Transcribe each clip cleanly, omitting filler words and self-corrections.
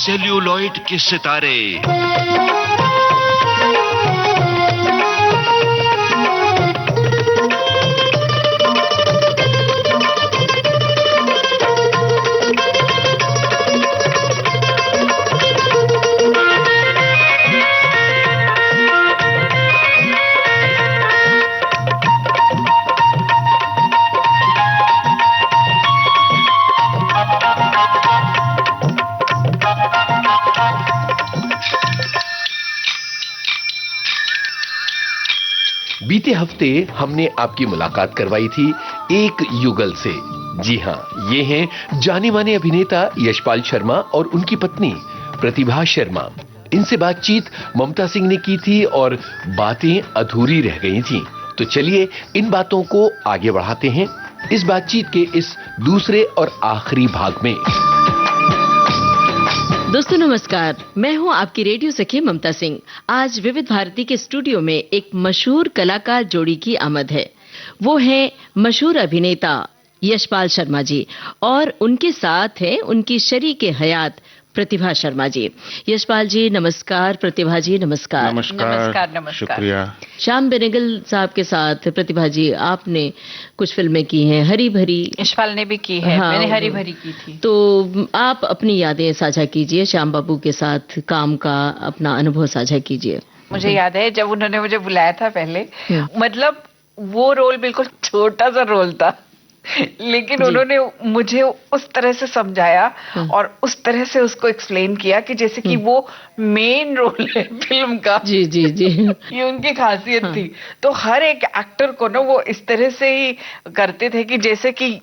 Celluloid के सितारे। बीते हफ्ते हमने आपकी मुलाकात करवाई थी एक युगल से। जी हां, ये हैं जाने माने अभिनेता यशपाल शर्मा और उनकी पत्नी प्रतिभा शर्मा। इनसे बातचीत ममता सिंह ने की थी और बातें अधूरी रह गई थीं। तो चलिए इन बातों को आगे बढ़ाते हैं इस बातचीत के इस दूसरे और आखिरी भाग में। दोस्तों नमस्कार, मैं हूं आपकी रेडियो सखी ममता सिंह। आज विविध भारती के स्टूडियो में एक मशहूर कलाकार जोड़ी की आमद है। वो हैं मशहूर अभिनेता यशपाल शर्मा जी और उनके साथ हैं उनकी शरीके हयात प्रतिभा शर्मा जी। यशपाल जी नमस्कार, प्रतिभा जी नमस्कार। नमस्कार। शुक्रिया। श्याम बेनेगल साहब के साथ प्रतिभा जी आपने कुछ फिल्में की हैं, हरी भरी। यशपाल ने भी की है। हाँ, मैंने हरी भरी की थी। तो आप अपनी यादें साझा कीजिए, श्याम बाबू के साथ काम का अपना अनुभव साझा कीजिए। मुझे याद है जब उन्होंने मुझे बुलाया था पहले, मतलब वो रोल बिल्कुल छोटा सा रोल था, लेकिन उन्होंने मुझे उस तरह से समझाया और उस तरह से उसको एक्सप्लेन किया कि जैसे कि वो मेन रोल है फिल्म का। जी जी जी। ये उनकी खासियत थी। तो हर एक एक्टर को ना वो इस तरह से ही करते थे कि जैसे कि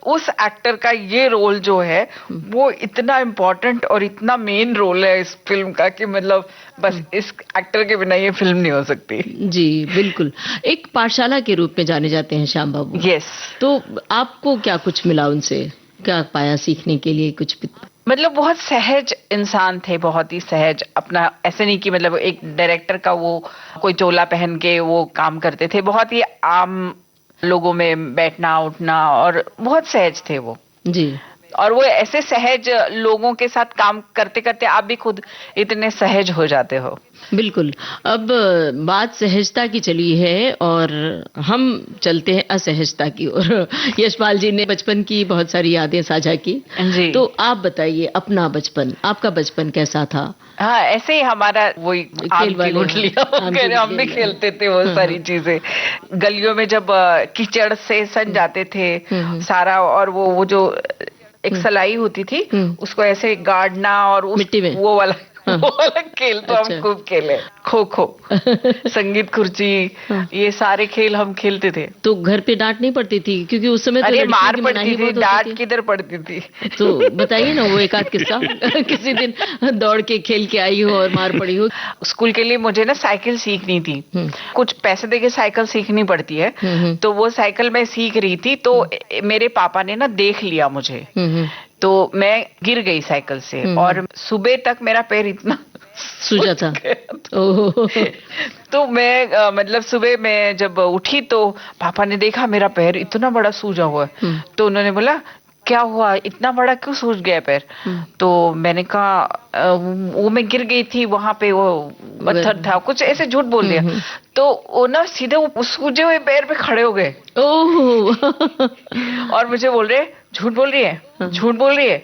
उस एक्टर का ये रोल जो है वो इतना इम्पोर्टेंट और इतना मेन रोल है इस फिल्म का कि मतलब बस इस एक्टर के बिना ये फिल्म नहीं हो सकती। जी बिल्कुल, एक पाठशाला के रूप में जाने जाते हैं श्याम बाबू। यस। तो आपको क्या कुछ मिला उनसे, क्या पाया सीखने के लिए कुछ? मतलब बहुत सहज इंसान थे, बहुत ही सहज। अपना ऐसे नहीं कि मतलब एक डायरेक्टर का वो कोई चोला पहन के वो काम करते थे, बहुत ही आम लोगों में बैठना उठना और बहुत सहज थे वो जी। और वो ऐसे सहज लोगों के साथ काम करते करते आप भी खुद इतने सहज हो जाते हो। बिल्कुल। अब बात सहजता की चली है और हम चलते हैं असहजता की ओर। यशपाल जी ने बचपन की बहुत सारी यादें साझा की जी। तो आप बताइए अपना बचपन, आपका बचपन कैसा था? हाँ, ऐसे ही हमारा वही हम भी खेलते थे वो सारी चीजें। गलियों में जब कीचड़ से सन जाते थे सारा, और वो जो एक सलाई होती थी उसको ऐसे गाड़ना और उस मिट्टी में वो वाला खेल तो हम खूब खेले। खो खो, संगीत खुर्ची, ये सारे खेल हम खेलते थे। तो घर पे डांट नहीं पड़ती थी क्योंकि उस समय तो अरे मार पड़ती थी, डांट किधर पड़ती थी। तो बताइए ना वो एक आध किस्सा किसी दिन दौड़ के खेल के आई हो और मार पड़ी हो। स्कूल के लिए मुझे ना साइकिल सीखनी थी, कुछ पैसे देके साइकिल सीखनी पड़ती है। तो वो साइकिल मैं सीख रही थी तो मेरे पापा ने ना देख लिया मुझे, तो मैं गिर गई साइकिल से और सुबह तक मेरा पैर इतना सूजा था। तो मैं मतलब सुबह मैं जब उठी तो पापा ने देखा मेरा पैर इतना बड़ा सूजा हुआ है। तो उन्होंने बोला क्या हुआ, इतना बड़ा क्यों सूज गया पैर? तो मैंने कहा वो मैं गिर गई थी, वहां पे वो पत्थर था, कुछ ऐसे झूठ बोल दिया। तो वो ना सीधे वो सूजे हुए पैर पे खड़े हो गए। और मुझे बोल रहे झूठ बोल रही है, झूठ बोल रही है।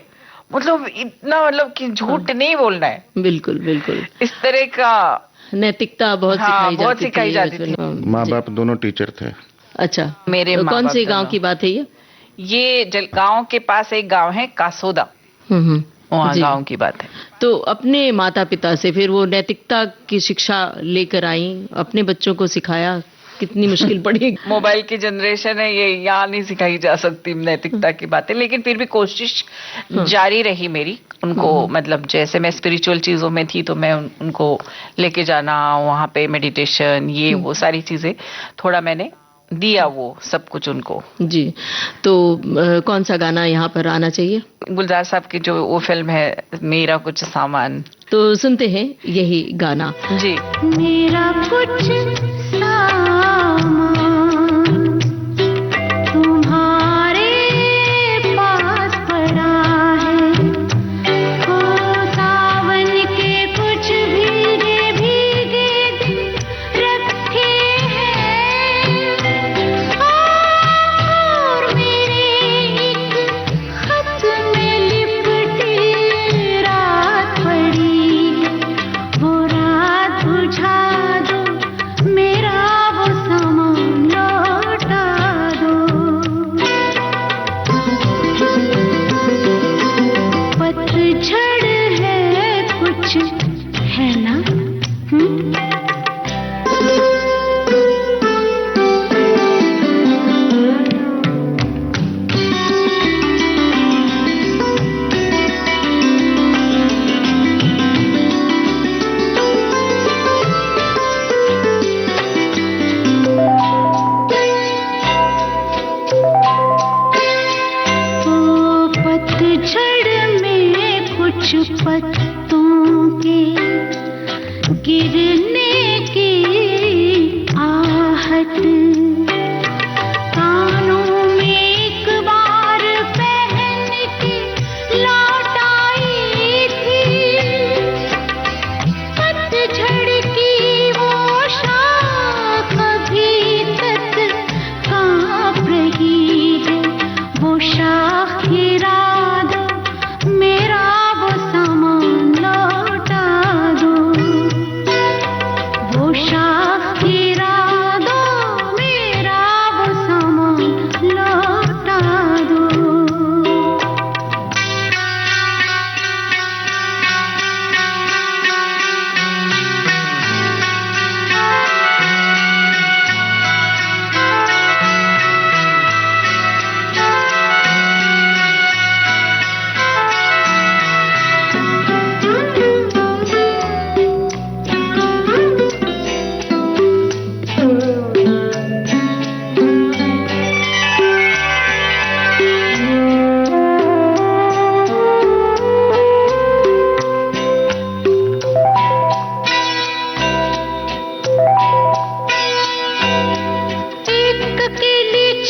मतलब इतना, मतलब कि झूठ नहीं बोलना है। बिल्कुल बिल्कुल। इस तरह का नैतिकता बहुत सिखाई जाती थी। माँ बाप दोनों टीचर थे। अच्छा, मेरे तो कौन से गांव की बात है ये गांव के पास एक गांव है कासोदा, वहाँ गांव की बात है। तो अपने माता पिता से फिर वो नैतिकता की शिक्षा लेकर आई, अपने बच्चों को सिखाया, कितनी मुश्किल पड़ी? मोबाइल की जनरेशन है ये, यहाँ नहीं सिखाई जा सकती नैतिकता की बातें, लेकिन फिर भी कोशिश जारी रही मेरी उनको। मतलब जैसे मैं स्पिरिचुअल चीजों में थी तो मैं उनको लेके जाना वहाँ पे, मेडिटेशन, ये वो सारी चीजें थोड़ा मैंने दिया वो सब कुछ उनको। जी। तो कौन सा गाना यहाँ पर आना चाहिए? गुलजार साहब की जो वो फिल्म है मेरा कुछ सामान। तो सुनते हैं यही गाना। जी। मेरा कुछ सामान तुम्हारे पास पड़ा है, हो सा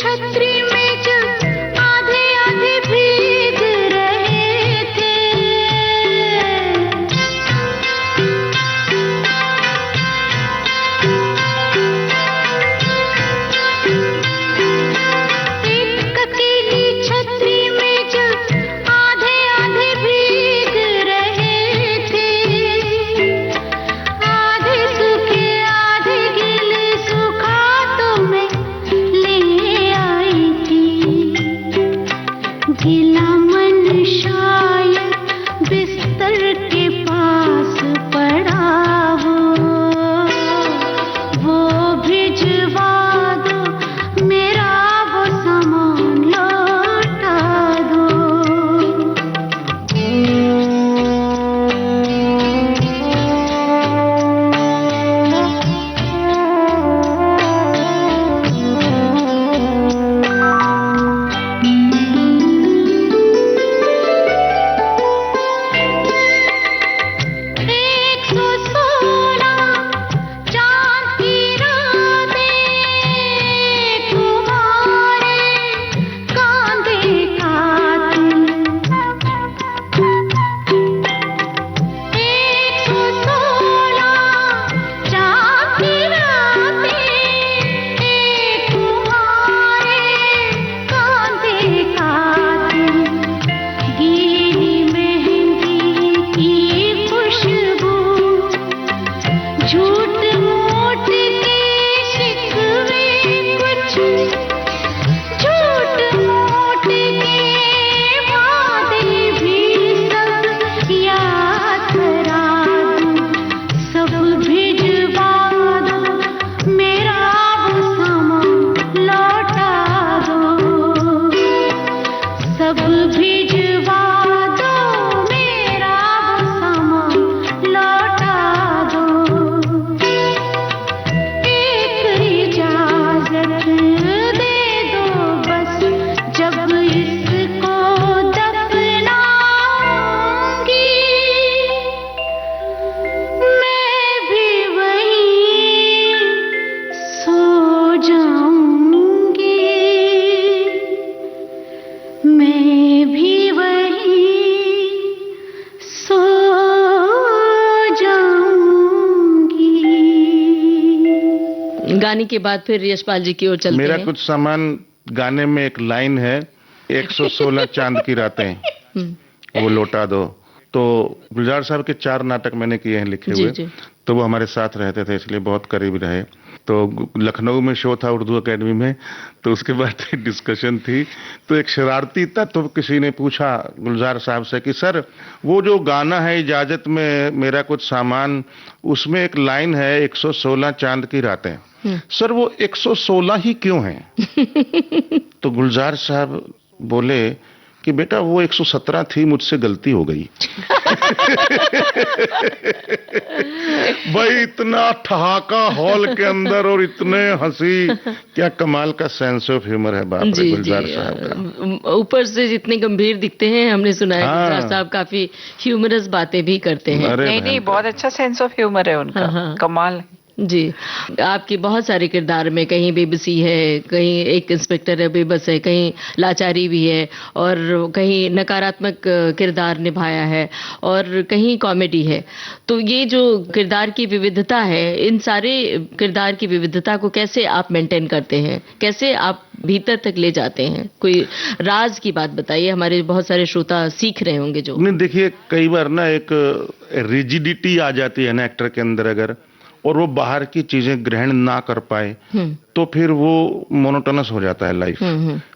छतरी में जब आधे आधे भीग रहे थे, एक अकेली छतरी में जब आधे आधे भीग रहे थे, आधे सूखे आधे गीले, सूखा तो मैं ले आई थी। गीला मन शायद बिस्तर के पास पड़ा हो, वो भिजवा दो, मेरा वो सामान लौटा दो। एक सौ सोलह चांद की रातें तुम्हारे कांधे का तुम। 116 चांद की रातें तुम्हारे कांधे का तुम। गीली मेहंदी की खुशबू, झूठ मूठ के शिकवे कुछ, झूठ मूठ के वादे भी सब याद करा दूं, सब भिजवा दो, मेरा वो सामान लौटा दो। सब भिजवा दो, मेरा वो सामान लौटा दो। एक इजाजत दे दो बस, जब इसको दफनाऊंगी, मैं भी वहीं सो जाऊंगी, मैं भी वहीं सो जाऊंगी। गाने के बाद फिर यशपाल जी की ओर चलते मेरा हैं। कुछ सामान गाने में एक लाइन है, 116 चांद की रातें वो लौटा दो। तो गुलजार साहब के 4 नाटक मैंने किए हैं लिखे जी, हुए, जी। तो वो हमारे साथ रहते थे, इसलिए बहुत करीब रहे। तो लखनऊ में शो था उर्दू एकेडमी में, तो उसके बाद डिस्कशन थी, तो एक शरारती तत्व किसी ने पूछा गुलजार साहब से कि सर वो जो गाना है इजाजत में मेरा कुछ सामान, उसमें एक लाइन है 116 चांद की रातें, सर वो 116 ही क्यों है? तो गुलजार साहब बोले कि बेटा वो 117 थी, मुझसे गलती हो गई। भाई इतना ठहाका हॉल के अंदर और इतने हंसी, क्या कमाल का सेंस ऑफ ह्यूमर है बाप रे जी गुलजार जी साहब का। ऊपर से जितने गंभीर दिखते हैं, हमने सुना है हाँ। गुलजार साहब काफी ह्यूमरस बातें भी करते हैं। अरे नहीं नहीं, भयंकर। बहुत अच्छा सेंस ऑफ ह्यूमर है उनका, हाँ। कमाल है। जी, आपकी बहुत सारे किरदार में कहीं बेबसी है, कहीं एक इंस्पेक्टर है बेबस है, कहीं लाचारी भी है, और कहीं नकारात्मक किरदार निभाया है, और कहीं कॉमेडी है। तो ये जो किरदार की विविधता है, इन सारे किरदार की विविधता को कैसे आप मेंटेन करते हैं, कैसे आप भीतर तक ले जाते हैं? कोई राज की बात बताइए, हमारे बहुत सारे श्रोता सीख रहे होंगे जो। नहीं देखिए, कई बार ना एक रिजिडिटी आ जाती है ना एक्टर के अंदर अगर, और वो बाहर की चीजें ग्रहण ना कर पाए तो फिर वो मोनोटोनस हो जाता है लाइफ,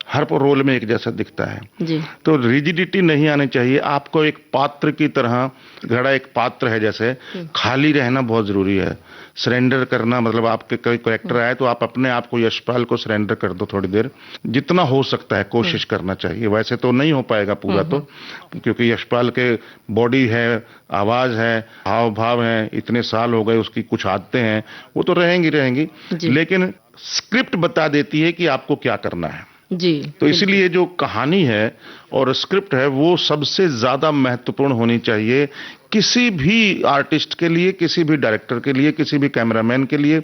हर रोल में एक जैसा दिखता है। जी। तो रिजिडिटी नहीं आनी चाहिए। आपको एक पात्र की तरह, घड़ा एक पात्र है जैसे, खाली रहना बहुत जरूरी है। सरेंडर करना, मतलब आपके कोई कैरेक्टर आए तो आप अपने आप को, यशपाल को सरेंडर कर दो थोड़ी देर, जितना हो सकता है कोशिश करना चाहिए। वैसे तो नहीं हो पाएगा पूरा तो, क्योंकि यशपाल के बॉडी है, आवाज है, हाव भाव है, इतने साल हो गए, उसकी कुछ आदतें हैं, वो तो रहेंगी, लेकिन स्क्रिप्ट बता देती है कि आपको क्या करना है। जी। तो इसीलिए जो कहानी है और स्क्रिप्ट है वो सबसे ज्यादा महत्वपूर्ण होनी चाहिए किसी भी आर्टिस्ट के लिए, किसी भी डायरेक्टर के लिए, किसी भी कैमरामैन के लिए,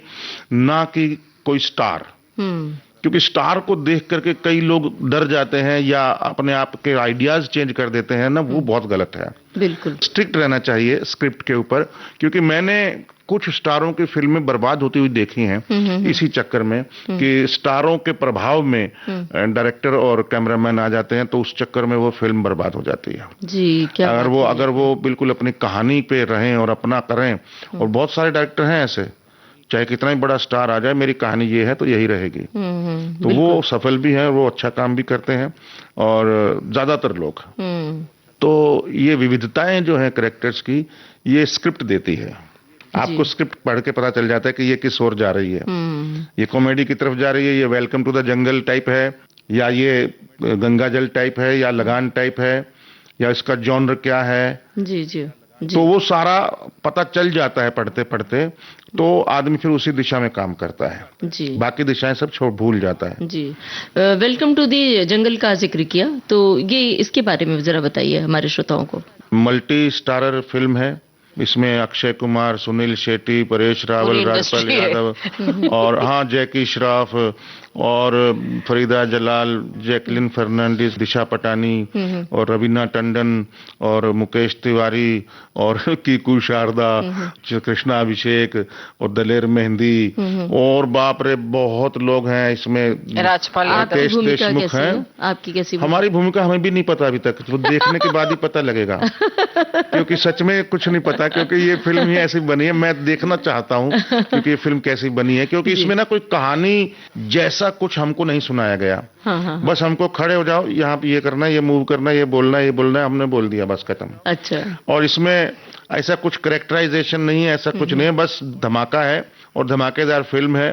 ना कि कोई स्टार। क्योंकि स्टार को देख करके कई लोग डर जाते हैं या अपने आप के आइडियाज चेंज कर देते हैं ना, वो बहुत गलत है। बिल्कुल स्ट्रिक्ट रहना चाहिए स्क्रिप्ट के ऊपर, क्योंकि मैंने कुछ स्टारों की फिल्में बर्बाद होती हुई देखी हैं इसी चक्कर में कि स्टारों के प्रभाव में डायरेक्टर और कैमरामैन आ जाते हैं, तो उस चक्कर में वो फिल्म बर्बाद हो जाती है जी। क्या अगर वो बिल्कुल अपनी कहानी पे रहें और अपना करें, और बहुत सारे डायरेक्टर हैं ऐसे, चाहे कितना ही बड़ा स्टार आ जाए, मेरी कहानी ये है तो यही रहेगी, तो वो सफल भी है, वो अच्छा काम भी करते हैं, और ज्यादातर लोग। तो ये विविधताएं जो हैं कैरेक्टर्स की, ये स्क्रिप्ट देती है। आपको स्क्रिप्ट पढ़ के पता चल जाता है कि ये किस ओर जा रही है, ये कॉमेडी की तरफ जा रही है, ये welcome to the jungle type है, या ये गंगा जल टाइप है, या लगान टाइप है, या इसका जॉनर क्या है। जी जी जी। तो वो सारा पता चल जाता है पढ़ते पढ़ते, तो आदमी फिर उसी दिशा में काम करता है जी। बाकी दिशाएं सब छोड़ भूल जाता है जी। वेलकम टू दी जंगल का जिक्र किया, तो ये इसके बारे में जरा बताइए हमारे श्रोताओं को। मल्टी स्टारर फिल्म है, इसमें अक्षय कुमार, सुनील शेट्टी, परेश रावल, राजपाल यादव और हाँ जैकी श्रॉफ और फरीदा जलाल, जैकलिन फर्नांडिस, दिशा पटानी और रवीना टंडन और मुकेश तिवारी और कीकू शारदा, कृष्णा अभिषेक और दलेर मेहंदी, और बाप रे बहुत लोग हैं इसमें। राजपाल राकेश देशमुख हैं। आपकी कैसी हमारी भूमिका हमें भी नहीं पता अभी तक, वो देखने के बाद ही पता लगेगा क्योंकि सच में कुछ नहीं पता, क्योंकि ये फिल्म ही ऐसी बनी है। मैं देखना चाहता हूँ क्योंकि ये फिल्म कैसी बनी है, क्योंकि इसमें ना कोई कहानी जैसा कुछ हमको नहीं सुनाया गया। बस हमको खड़े हो जाओ, यहाँ पे ये करना है, ये मूव करना है, ये बोलना है, ये बोलना है, हमने बोल दिया, बस खत्म। अच्छा। और इसमें ऐसा कुछ करेक्टराइजेशन नहीं है, ऐसा कुछ नहीं है, बस धमाका है और धमाकेदार फिल्म है।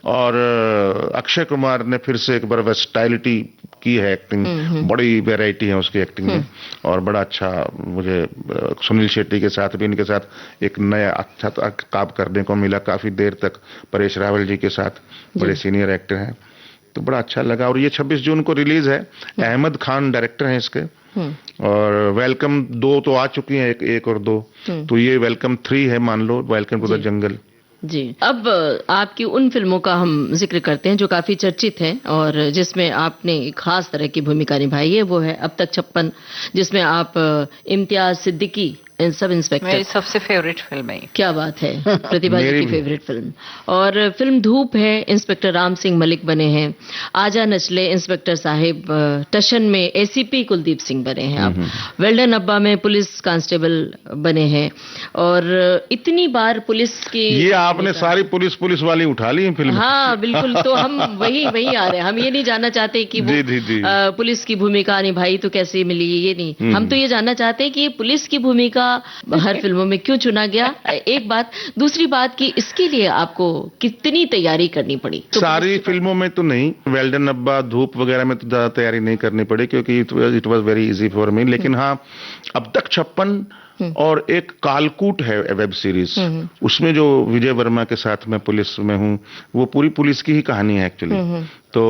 और अक्षय कुमार ने फिर से एक बार वर्सटाइलिटी की है, एक्टिंग बड़ी वैरायटी है उसकी एक्टिंग में, और बड़ा अच्छा मुझे सुनील शेट्टी के साथ भी, इनके साथ एक नया अच्छा काम करने को मिला काफी देर तक, परेश रावल जी के साथ, बड़े सीनियर एक्टर हैं, तो बड़ा अच्छा लगा। और ये 26 जून को रिलीज है। अहमद खान डायरेक्टर हैं इसके, और वेलकम 2 तो आ चुकी हैं, एक और 2, तो ये वेलकम 3 है मान लो, वेलकम टू द जंगल। जी। अब आपकी उन फिल्मों का हम जिक्र करते हैं जो काफी चर्चित हैं और जिसमें आपने एक खास तरह की भूमिका निभाई है, वो है अब तक 56, जिसमें आप इम्तियाज सिद्दीकी सब इंस्पेक्टर। मेरी सबसे फेवरेट फिल्म है। क्या बात है, प्रतिभा जी की फेवरेट फिल्म। और फिल्म धूप है, इंस्पेक्टर राम सिंह मलिक बने हैं। आजा नचले, इंस्पेक्टर साहिब। टशन में एसीपी कुलदीप सिंह बने हैं आप। वेल्डन अब्बा में पुलिस कांस्टेबल बने हैं। और इतनी बार पुलिस की, ये आपने सारी पुलिस वाली उठा ली फिल्म। हाँ बिल्कुल, तो हम वही आ रहे हैं। हम ये नहीं जानना चाहते कि वो पुलिस की भूमिका निभाई तो कैसे मिली, ये नहीं। हम तो ये जानना चाहते हैं कि ये पुलिस की भूमिका हर फिल्मों में क्यों चुना गया, एक बात। दूसरी बात कि इसके लिए आपको कितनी तैयारी करनी पड़ी। तो सारी फिल्मों में तो नहीं, वेल्डन अब्बा, धूप वगैरह में तो ज्यादा तैयारी नहीं करनी पड़ी, क्योंकि it was very easy for me. लेकिन हाँ, अब तक 56 और एक कालकूट है वेब सीरीज, उसमें जो विजय वर्मा के साथ मैं पुलिस में हूँ, वो पूरी पुलिस की ही कहानी है एक्चुअली। तो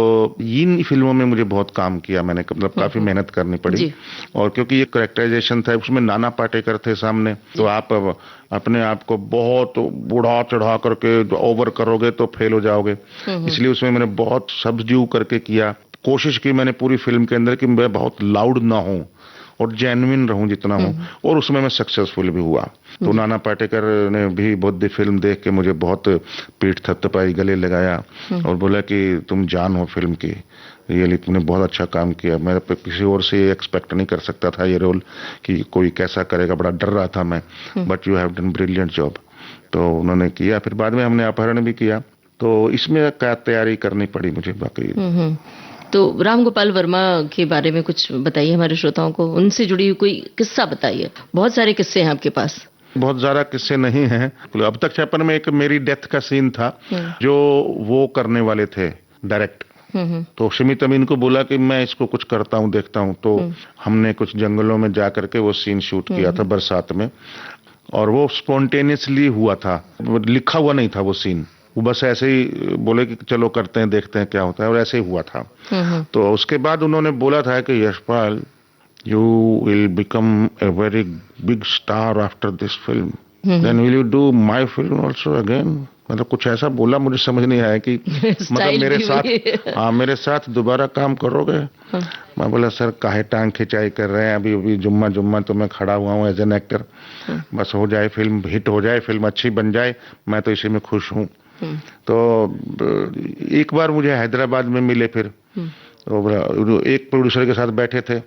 इन फिल्मों में मुझे बहुत काम किया मैंने, मतलब काफी मेहनत करनी पड़ी। और क्योंकि ये करेक्टराइजेशन था, उसमें नाना पाटेकर थे सामने, तो आप अपने आप को बहुत बुढ़ा चढ़ा करके ओवर करोगे तो फेल हो जाओगे। इसलिए उसमें मैंने बहुत सब्ज्यू करके किया, कोशिश की मैंने पूरी फिल्म के अंदर कि मैं बहुत लाउड ना हूं और जेन्युइन रहूं जितना हूं, और उसमें मैं सक्सेसफुल भी हुआ। तो नाना पाटेकर ने भी बहुत फिल्म देख के मुझे बहुत पीठ थपथपाई, गले लगाया और बोला कि तुम जान हो फिल्म की, रियली तुमने बहुत अच्छा काम किया। मैं किसी और से एक्सपेक्ट नहीं कर सकता था ये रोल कि कोई कैसा करेगा, बड़ा डर रहा था मैं, but you have done brilliant job. तो उन्होंने किया, फिर बाद में हमने अपहरण भी किया, तो इसमें क्या तैयारी करनी पड़ी मुझे बाकी। तो राम गोपाल वर्मा के बारे में कुछ बताइए हमारे श्रोताओं को, उनसे जुड़ी हुई कोई किस्सा बताइए। बहुत सारे किस्से हैं आपके पास। बहुत ज्यादा किस्से नहीं हैं। अब तक 56 में एक मेरी डेथ का सीन था जो वो करने वाले थे डायरेक्ट। तो शमीत अमीन को बोला कि मैं इसको कुछ करता हूँ, देखता हूँ। तो हमने कुछ जंगलों में जा करके वो सीन शूट किया था बरसात में, और वो स्पॉन्टेनियसली हुआ था, लिखा हुआ नहीं था वो सीन। वो बस ऐसे ही बोले कि चलो करते हैं, देखते हैं क्या होता है, और ऐसे ही हुआ था। तो उसके बाद उन्होंने बोला था कि Yashpal, you will become a very big star after this film. Then will you do my film also again? मतलब कुछ ऐसा बोला, मुझे समझ नहीं आया कि मतलब मेरे साथ दोबारा काम करोगे? मैं बोला सर काहे टांग खिंचाई कर रहे हैं, अभी जुम्मा तो मैं खड़ा हुआ हूँ एज एन एक्टर, बस हो जाए फिल्म, हिट हो जाए, फिल्म अच्छी बन जाए, मैं तो इसी में खुश हूँ। तो एक बार मुझे हैदराबाद में मिले, फिर तो एक प्रोड्यूसर के साथ बैठे थे,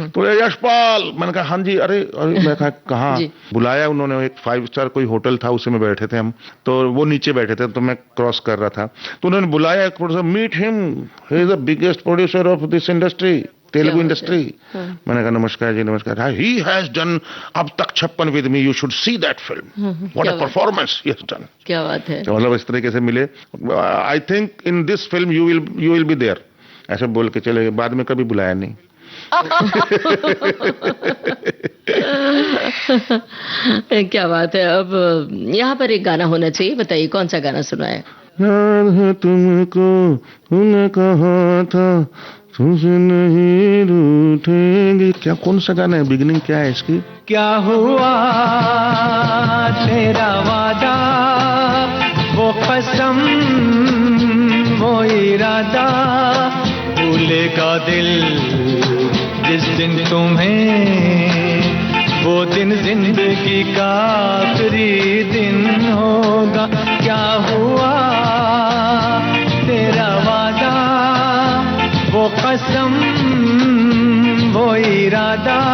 तो यशपाल, मैंने कहा हाँ जी, अरे मैं कहा कहाँ? बुलाया उन्होंने, एक 5 स्टार कोई होटल था, उसी में बैठे थे हम, तो वो नीचे बैठे थे, तो मैं क्रॉस कर रहा था, तो उन्होंने बुलाया producer, meet him, he is the biggest producer of this industry, Telugu industry. मैंने कहा नमस्कार जी, नमस्कार। ही हैज डन अब तक 56 with me, you should see that film, what a performance he has done. क्या बात है। मतलब इस तरीके से मिले, I think in this film you will be there, ऐसे बोल के चले गए, बाद में कभी बुलाया नहीं। क्या बात है। अब यहाँ पर एक गाना होना चाहिए, बताइए कौन सा गाना सुनाए? याद है तुमको तूने कहा था तुझसे नहीं रूठेंगे, क्या कौन सा गाना है, बिगिनिंग क्या है इसकी? क्या हुआ तेरा वादा, वो कसम, वो इरादा, भूलेगा दिल जिस दिन तुम्हें, वो दिन जिंदगी का आखिरी दिन होगा। क्या हुआ तेरा वादा, वो कसम, वो इरादा।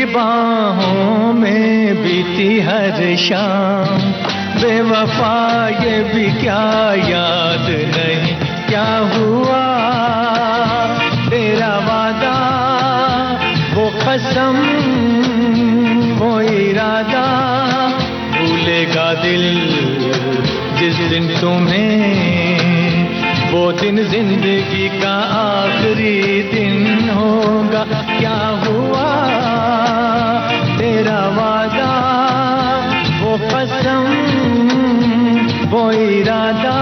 बाहों में बीती हर शाम, बेवफा ये भी क्या याद नहीं, क्या हुआ तेरा वादा, वो कसम, वो इरादा, भूलेगा दिल जिस दिन तुम्हें, वो दिन जिंदगी का आखिरी दिन होगा। क्या हुआ तेरा वादा, वो कसम, वो इरादा।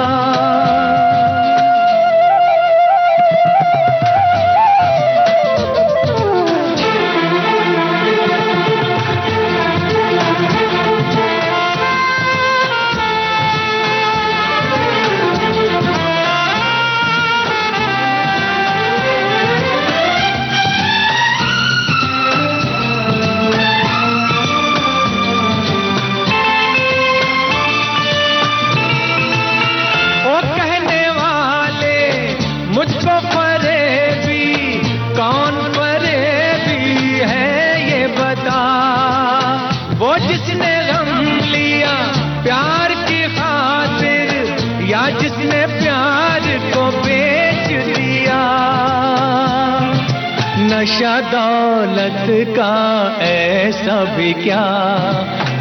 नशा दौलत का ऐसा भी क्या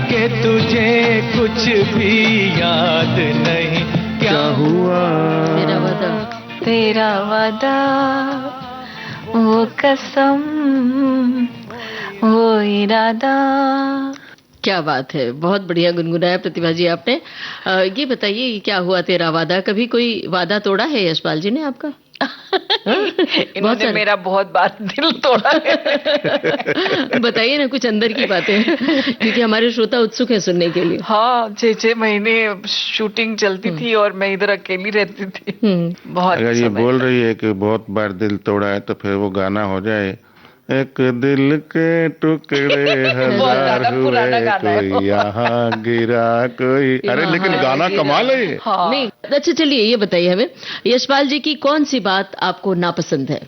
कि तुझे कुछ भी याद नहीं, क्या हुआ तेरा वादा, तेरा वादा, वो कसम, वो इरादा। क्या बात है, बहुत बढ़िया गुनगुनाया प्रतिभा जी आपने। ये बताइए क्या हुआ तेरा वादा, कभी कोई वादा तोड़ा है यशपाल जी ने आपका? इन्होंने मेरा बहुत बार दिल तोड़ा है। बताइए ना कुछ अंदर की बातें, क्योंकि हमारे श्रोता उत्सुक है सुनने के लिए। हाँ, 6 महीने शूटिंग चलती थी और मैं इधर अकेली रहती थी। बहुत अगर ये बोल रही है कि बहुत बार दिल तोड़ा है, तो फिर वो गाना हो जाए एक दिल के टुकड़े हजार ज्यादा पुराना हुए, गाना है वो। कोई यहाँ गिरा कोई, अरे लेकिन गाना कमाल है ये। हाँ। नहीं, अच्छा चलिए ये बताइए हमें, यशपाल जी की कौन सी बात आपको नापसंद है?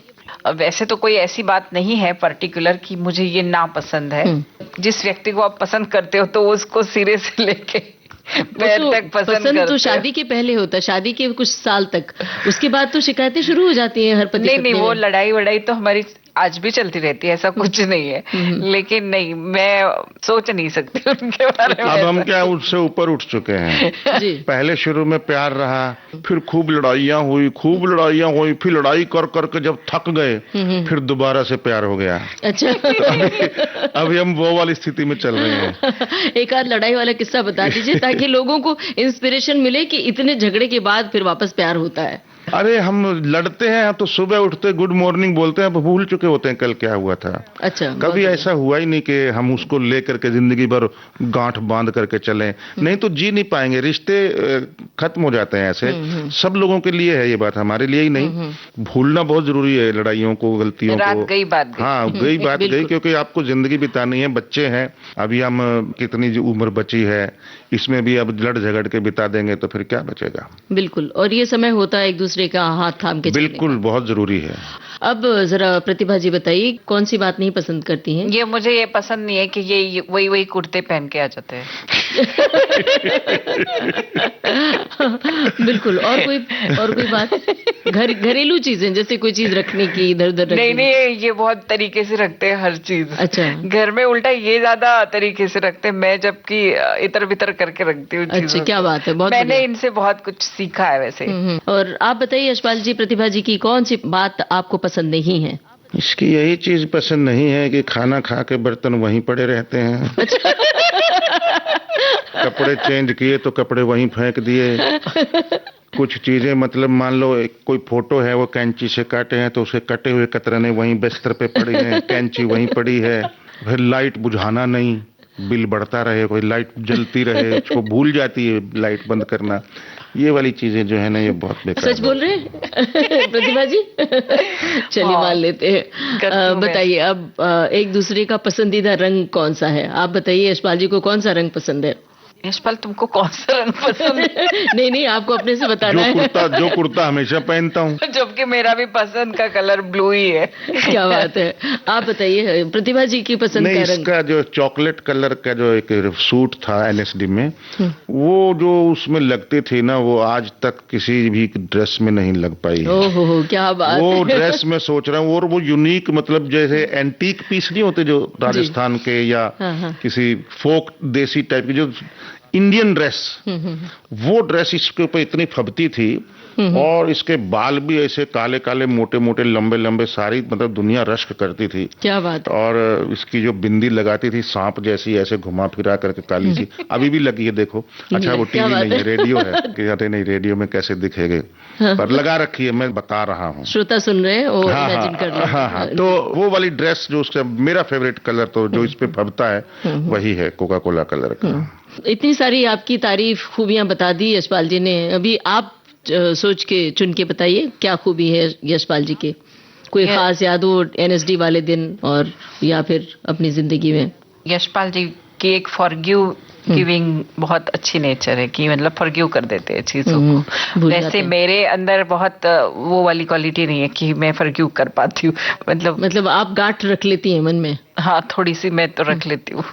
अब वैसे तो कोई ऐसी बात नहीं है पर्टिकुलर कि मुझे ये ना पसंद है। जिस व्यक्ति को आप पसंद करते हो तो उसको सिरे से लेके पैर वो तो तक पसंद पसंद करते तो हो। शादी के पहले होता है, शादी के कुछ साल तक, उसके बाद तो शिकायतें शुरू हो जाती हैं हर पति नहीं पत्नी वो में। लड़ाई वड़ाई तो हमारी आज भी चलती रहती है, ऐसा कुछ नहीं है। लेकिन नहीं, मैं सोच नहीं सकती उनके बारे में। अब हम ऐसा। क्या उससे ऊपर उठ चुके हैं। जी। पहले शुरू में प्यार रहा, फिर खूब लड़ाइयाँ हुई, फिर लड़ाई कर करके जब थक गए, फिर दोबारा से प्यार हो गया। अच्छा। अभी हम वो वाली स्थिति में चल रहे हैं। एक आध लड़ाई वाला किस्सा बता दीजिए ताकि लोगों को इंस्पिरेशन मिले कि इतने झगड़े के बाद फिर वापस प्यार होता है। अरे हम लड़ते हैं तो सुबह उठते गुड मॉर्निंग बोलते हैं, भूल चुके होते हैं कल क्या हुआ था। अच्छा, कभी ऐसा हुआ ही नहीं कि हम उसको लेकर के जिंदगी भर गांठ बांध करके चलें, नहीं तो जी नहीं पाएंगे, रिश्ते खत्म हो जाते हैं ऐसे। सब लोगों के लिए है ये बात, हमारे लिए ही नहीं। भूलना बहुत जरूरी है लड़ाइयों को, गलतियों रात को। गई बात गई। हाँ गई बात गई, क्योंकि आपको जिंदगी बितानी है, बच्चे हैं अभी, हम कितनी जो उम्र बची है इसमें भी अब लड़ झगड़ के बिता देंगे तो फिर क्या बचेगा। बिल्कुल, और ये समय होता है एक दूसरे का हाथ थाम के चलने का। बिल्कुल बहुत जरूरी है। अब जरा प्रतिभा जी बताइए, कौन सी बात नहीं पसंद करती हैं? ये मुझे ये पसंद नहीं है कि ये वही कुर्ते पहन के आ जाते हैं। बिल्कुल, और कोई बात? घरेलू चीजें, जैसे कोई चीज रखने की, इधर उधर नहीं नहीं, ये बहुत तरीके से रखते हैं हर चीज। अच्छा। घर में उल्टा ये ज्यादा तरीके से रखते हैं, मैं जबकि इतर बितर करके रखती हूँ अच्छा, क्या बात है, बहुत मैंने बढ़िया। इनसे बहुत कुछ सीखा है वैसे। और आप बताइए यशपाल जी, प्रतिभा जी की कौन सी बात आपको पसंद नहीं है? इसकी यही चीज पसंद नहीं है कि खाना खा के बर्तन वहीं पड़े रहते हैं। कपड़े चेंज किए तो कपड़े वहीं फेंक दिए। कुछ चीजें मतलब मान लो कोई फोटो है वो कैंची से काटे हैं तो उसे कटे हुए कतरने वहीं बिस्तर पे पड़ी हैं, कैंची वहीं पड़ी है। फिर लाइट बुझाना नहीं, बिल बढ़ता रहे, कोई लाइट जलती रहे, उसको भूल जाती है लाइट बंद करना। ये वाली चीजें जो है ना ये बहुत बेकार। सच बोल रहे हैं प्रतिभा जी? चलिए हाँ, मान लेते हैं। बताइए अब एक दूसरे का पसंदीदा रंग कौन सा है? आप बताइए यशपाल जी को कौन सा रंग पसंद है? यशपाल, तुमको कौन सा रंग पसंद है? नहीं, आपको अपने से बताना है। जो कुर्ता हमेशा पहनता हूँ। जबकि मेरा भी पसंद का कलर ब्लू ही है। क्या बात है, आप बताइए प्रतिभा जी की पसंद नहीं, का रंग। इसका जो चॉकलेट कलर का जो एक सूट था एनएसडी में, वो जो उसमें लगती थी ना, वो आज तक किसी भी ड्रेस में नहीं लग पाई है। ओहो, क्या बात वो है। ड्रेस में सोच रहा हूँ, और वो यूनिक, मतलब जैसे एंटीक पीस नहीं होते जो राजस्थान के या किसी फोक देसी टाइप की जो इंडियन ड्रेस, वो ड्रेस इसके ऊपर इतनी फबती थी, और इसके बाल भी ऐसे काले काले मोटे मोटे लंबे लंबे, सारी मतलब दुनिया रश्क करती थी। क्या बात है। और इसकी जो बिंदी लगाती थी सांप जैसी, ऐसे घुमा फिरा करके काली सी, अभी भी लगी है देखो। अच्छा वो टीवी नहीं है, रेडियो है कि अरे नहीं रेडियो में कैसे दिखेंगे, पर लगा रखी है, मैं बता रहा हूँ। श्रोता सुन रहे हैं, वो इमेजिन कर रहे हैं। हाँ, तो वो वाली ड्रेस जो उसका मेरा फेवरेट कलर तो जो इस पे फबता है वही है कोका कोला कलर का। इतनी सारी आपकी तारीफ खूबियां बता दी यशपाल जी ने, अभी आप सोच के चुन के बताइए क्या खूबी है यशपाल जी के, कोई खास याद हो एनएसडी वाले दिन और या फिर अपनी जिंदगी में? यशपाल जी की एक फॉरगिव गिविंग बहुत अच्छी नेचर है कि मतलब फॉरगिव कर देते हैं चीजों को। वैसे मेरे अंदर बहुत वो वाली क्वालिटी नहीं है कि मैं फॉरगिव कर पाती हूँ। मतलब आप गांठ रख लेती हैं मन में? हाँ, थोड़ी सी मैं तो रख लेती हूँ।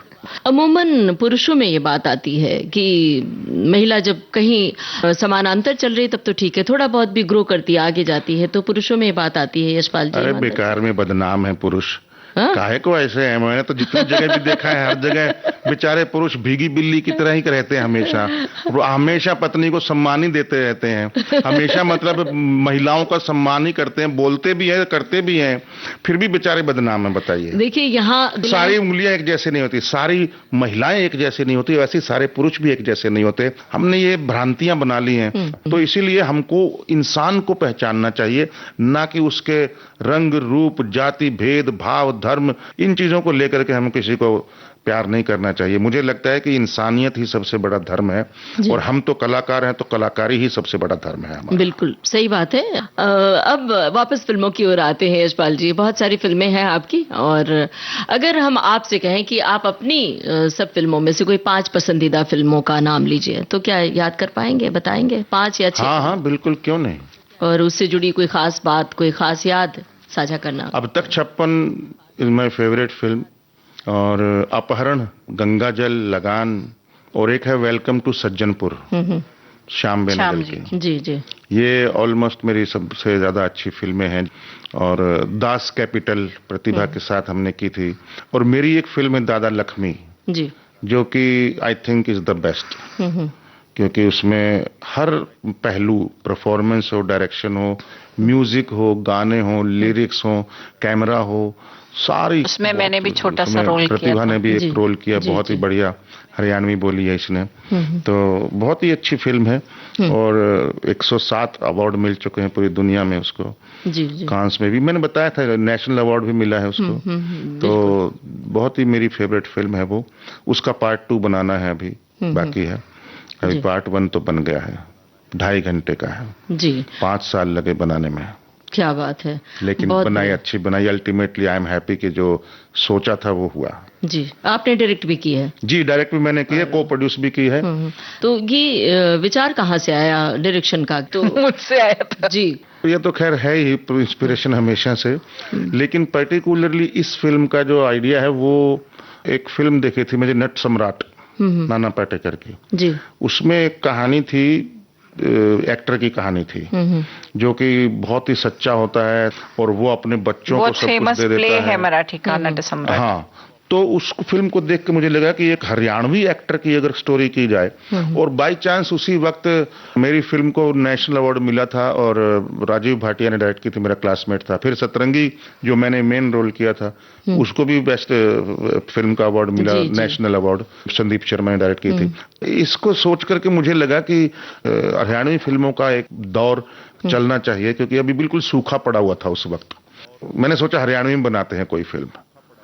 अमूमन पुरुषों में ये बात आती है कि महिला जब कहीं समानांतर चल रही तब तो ठीक है, थोड़ा बहुत भी ग्रो करती है, आगे जाती है, तो पुरुषों में ये बात आती है यशपाल जी? अरे बेकार में बदनाम है पुरुष। काहे को ऐसे है? मैंने तो जितनी जगह भी देखा है, हर जगह बेचारे पुरुष भीगी बिल्ली की तरह ही रहते हैं हमेशा। हमेशा पत्नी को सम्मान ही देते रहते हैं, हमेशा मतलब महिलाओं का सम्मान ही करते हैं, बोलते भी हैं करते भी हैं, फिर भी बेचारे बदनाम है। बताइए, देखिए यहाँ सारी उंगलियां एक जैसे नहीं होती, सारी महिलाएं एक जैसी नहीं होती, वैसे सारे पुरुष भी एक जैसे नहीं होते। हमने ये भ्रांतियां बना ली हैं, तो इसीलिए हमको इंसान को पहचानना चाहिए, ना कि उसके रंग रूप जाति भेद भाव धर्म, इन चीजों को लेकर के हम किसी को प्यार नहीं करना चाहिए। मुझे लगता है कि इंसानियत ही सबसे बड़ा धर्म है और हम तो कलाकार हैं, तो कलाकारी ही सबसे बड़ा धर्म है हमारा। बिल्कुल सही बात है। अब वापस फिल्मों की ओर आते हैं यशपाल जी। बहुत सारी फिल्में हैं आपकी, और अगर हम आपसे कहें कि आप अपनी सब फिल्मों में से कोई 5 पसंदीदा फिल्मों का नाम लीजिए, तो क्या याद कर पाएंगे, बताएंगे 5 या 6? हाँ, बिल्कुल, क्यों नहीं। और उससे जुड़ी कोई खास बात, कोई खास याद साझा करना। अब तक 56 इज माय फेवरेट फिल्म, और अपहरण, गंगा जल, लगान, और एक है वेलकम टू सज्जनपुर, श्याम बेनेगल की। जी जी। ये ऑलमोस्ट मेरी सबसे ज्यादा अच्छी फिल्में हैं। और दास कैपिटल प्रतिभा के साथ हमने की थी। और मेरी एक फिल्म है दादा लक्ष्मी जी, जो कि I think is the best, क्योंकि उसमें हर पहलू, परफॉर्मेंस हो, डायरेक्शन हो, म्यूजिक हो, गाने हो, लिरिक्स हो, कैमरा हो, सारी। उसमें मैंने भी छोटा सा रोल किया, प्रतिभा ने भी एक रोल किया, बहुत ही बढ़िया, हरियाणवी बोली है इसने। तो बहुत ही अच्छी फिल्म है, और 107 अवार्ड मिल चुके हैं पूरी दुनिया में उसको। जी जी। कांस में भी मैंने बताया था, नेशनल अवार्ड भी मिला है उसको। तो बहुत ही मेरी फेवरेट फिल्म है वो। उसका पार्ट 2 बनाना है, अभी बाकी है। अभी पार्ट 1 तो बन गया है, 2.5 घंटे का है जी। 5 साल लगे बनाने में। क्या बात है। लेकिन बनाई, अच्छी बनाई। अल्टीमेटली आई एम हैप्पी कि जो सोचा था वो हुआ। जी, आपने डायरेक्ट भी की है? जी, डायरेक्ट भी मैंने की है, को प्रोड्यूस भी की है। तो ये विचार कहाँ से आया डायरेक्शन का? तो मुझसे आया था जी। ये तो खैर है ही इंस्पिरेशन हमेशा से, लेकिन पर्टिकुलरली इस फिल्म का जो आइडिया है वो एक फिल्म देखी थी मुझे, नट सम्राट, नाना पाटेकर की। जी। उसमें एक कहानी थी, एक्टर की कहानी थी, जो कि बहुत ही सच्चा होता है, और वो अपने बच्चों को सब कुछ दे देता है। मराठी का नट सम्राट। हाँ, तो उस फिल्म को देख के मुझे लगा कि एक हरियाणवी एक्टर की अगर स्टोरी की जाए, और बाय चांस उसी वक्त मेरी फिल्म को नेशनल अवार्ड मिला था, और राजीव भाटिया ने डायरेक्ट की थी, मेरा क्लासमेट था। फिर सतरंगी जो मैंने मेन रोल किया था, उसको भी बेस्ट फिल्म का अवार्ड मिला, नेशनल अवार्ड, संदीप शर्मा ने डायरेक्ट की थी। इसको सोच करके मुझे लगा कि हरियाणवी फिल्मों का एक दौर चलना चाहिए, क्योंकि अभी बिल्कुल सूखा पड़ा हुआ था उस वक्त। मैंने सोचा हरियाणवी में बनाते हैं कोई फिल्म।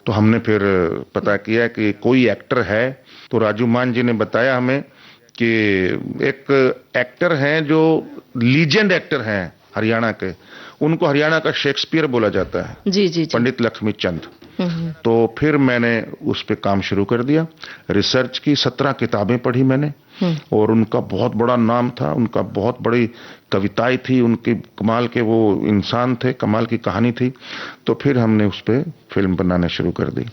तो हमने फिर पता किया कि कोई एक्टर है, तो राजू मान जी ने बताया हमें कि एक एक्टर हैं जो लीजेंड एक्टर हैं हरियाणा के, उनको हरियाणा का शेक्सपियर बोला जाता है। जी जी, पंडित लक्ष्मी चंद। तो फिर मैंने उस पे काम शुरू कर दिया, रिसर्च की, 17 किताबें पढ़ी मैंने, और उनका बहुत बड़ा नाम था, उनका बहुत बड़ी कविताएं थी, उनके कमाल के वो इंसान थे, कमाल की कहानी थी। तो फिर हमने उस पे फिल्म बनाना शुरू कर दी।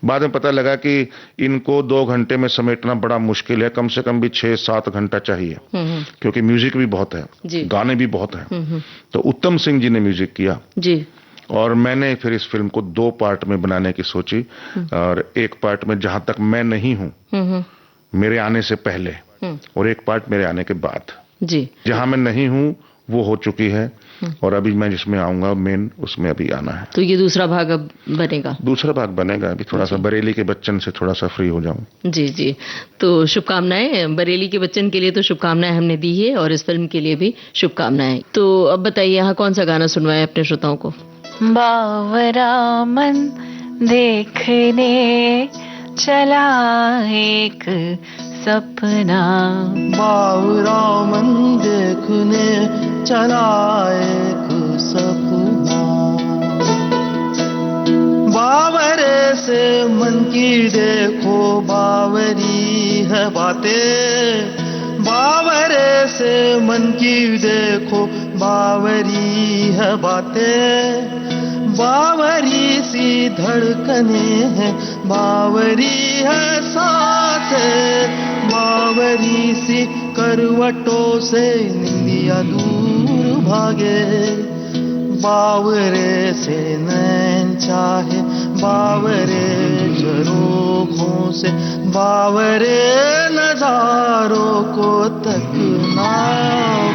बाद में पता लगा कि इनको 2 घंटे में समेटना बड़ा मुश्किल है, कम से कम भी 6-7 घंटा चाहिए, क्योंकि म्यूजिक भी बहुत है, गाने भी बहुत हैं। तो उत्तम सिंह जी ने म्यूजिक किया जी, और मैंने फिर इस फिल्म को 2 पार्ट में बनाने की सोची, और एक पार्ट में जहां तक मैं नहीं हूं, मेरे आने से पहले, और एक पार्ट मेरे आने के बाद जी। जहां मैं नहीं हूं वो हो चुकी है, और अभी मैं जिसमें आऊंगा मेन, उसमें अभी आना है। तो ये दूसरा भाग अब बनेगा? दूसरा भाग बनेगा। अभी थोड़ा सा बरेली के बच्चन से थोड़ा सा फ्री हो जाऊं। जी जी। तो शुभकामनाएं, बरेली के बच्चन के लिए तो शुभकामनाएं हमने दी है, और इस फिल्म के लिए भी शुभकामनाएं। तो अब बताइए, यहाँ कौन सा गाना सुनवाए अपने श्रोताओं को? बावरा मन देखने चला एक सपना, बावरा मन देखने चला एक सपना, बावरे से मन की देखो बावरी है बातें, बावरे से मन की देखो बावरी है बातें, बावरी सी धड़कने हैं, बावरी है सांसें, बावरी सी करवटों से निंदिया दूर भागे, बावरे से नैन चाहे, बावरे झरोखों से, बावरे नजारों को तकना,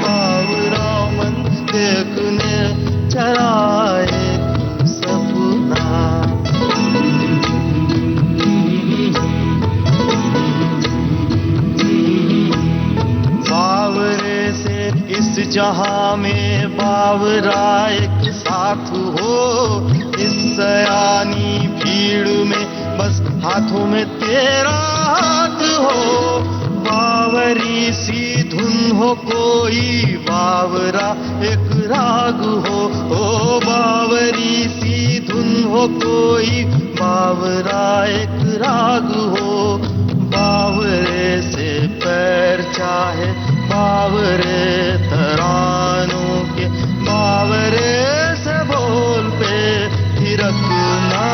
बावरा मन देखने चला एक सपना। बावरे से इस जहां में बावरा एक साथ हो, इस सयानी भीड़ में बस हाथों में तेरा हाथ हो, बावरी सी धुन हो कोई, बावरा एक राग हो, ओ बावरी सी धुन हो कोई, बावरा एक राग हो। बावरे से पैर चाहे बावरे तरानों के, बावरे से बोल पे थिरकना,